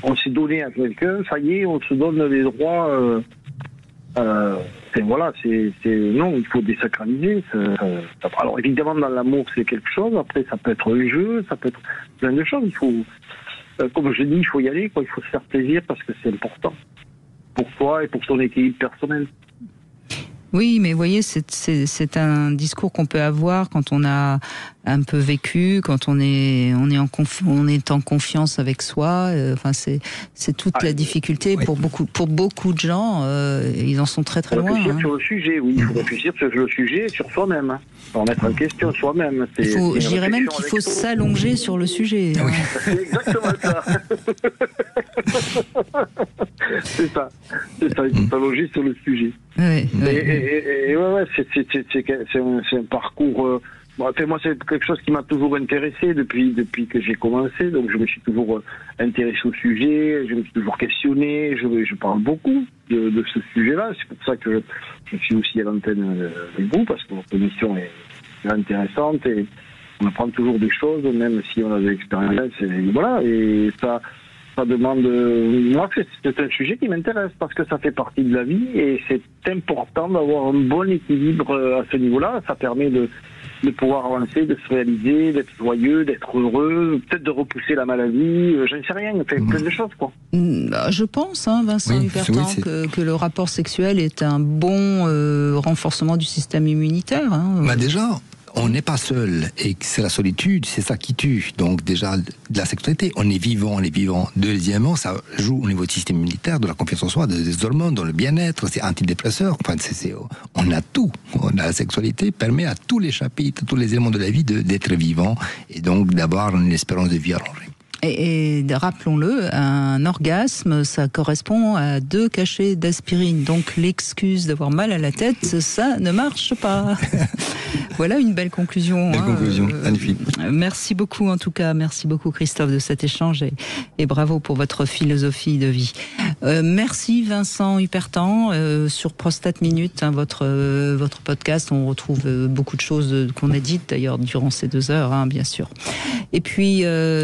on s'est donné à quelqu'un, ça y est, on se donne les droits. Non, il faut désacraliser. Alors évidemment, dans l'amour, c'est quelque chose. Après, ça peut être un jeu, ça peut être plein de choses. Il faut, comme je dis, il faut y aller, quoi. Il faut se faire plaisir parce que c'est important pour soi et pour son équilibre personnel. Oui, mais vous voyez, c'est un discours qu'on peut avoir quand on a un peu vécu, quand on est en confiance avec soi. C'est toute la difficulté pour beaucoup de gens. Ils en sont très très loin. Réfléchir sur le sujet, oui. Il faut réfléchir sur le sujet et sur soi-même. Faut remettre en question soi-même. Je dirais même qu'il faut s'allonger sur le sujet. Oui. C'est exactement ça. C'est ça. Il faut s'allonger sur le sujet. Oui. C'est un parcours. Moi, c'est quelque chose qui m'a toujours intéressé depuis que j'ai commencé. Donc, je me suis toujours intéressé au sujet. Je me suis toujours questionné. Je parle beaucoup de ce sujet-là. C'est pour ça que je suis aussi à l'antenne avec vous, parce que votre émission est intéressante et on apprend toujours des choses, même si on a des expériences. Et ça demande. Moi, c'est un sujet qui m'intéresse parce que ça fait partie de la vie et c'est important d'avoir un bon équilibre à ce niveau-là. Ça permet de pouvoir avancer, de se réaliser, d'être joyeux, d'être heureux, peut-être de repousser la maladie. Je ne sais rien, on fait plein de choses, quoi. Je pense, Vincent Hubertin, que le rapport sexuel est un bon renforcement du système immunitaire. Déjà. On n'est pas seul, et c'est la solitude, c'est ça qui tue. Donc déjà, de la sexualité, on est vivant. Deuxièmement, ça joue au niveau du système immunitaire, de la confiance en soi, des hormones, dans le bien-être, c'est antidépresseur. Enfin, on a tout. La sexualité permet à tous les chapitres, tous les éléments de la vie d'être vivants, et donc d'avoir une espérance de vie allongée. Et rappelons-le, un orgasme, ça correspond à 2 cachets d'aspirine. Donc l'excuse d'avoir mal à la tête, ça ne marche pas. Voilà une belle conclusion. Belle conclusion, magnifique. Merci beaucoup en tout cas, merci beaucoup Christophe de cet échange et bravo pour votre philosophie de vie. Merci Vincent Hupertan sur Prostate Minute, votre podcast. On retrouve beaucoup de choses qu'on a dites d'ailleurs durant ces 2 heures, bien sûr. Et puis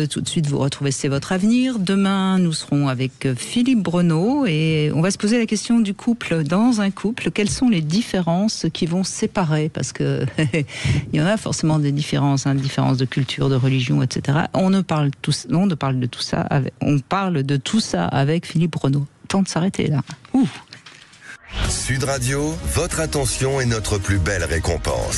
tout de suite vous retrouvez C'est votre avenir. Demain nous serons avec Philippe Breneau et on va se poser la question du couple. Dans un couple, quelles sont les différences qui vont séparer? Parce que il y en a forcément des différences, différences de culture, de religion, etc. On parle de tout ça avec Philippe Breneau. Temps de s'arrêter là. Sud Radio, votre attention est notre plus belle récompense.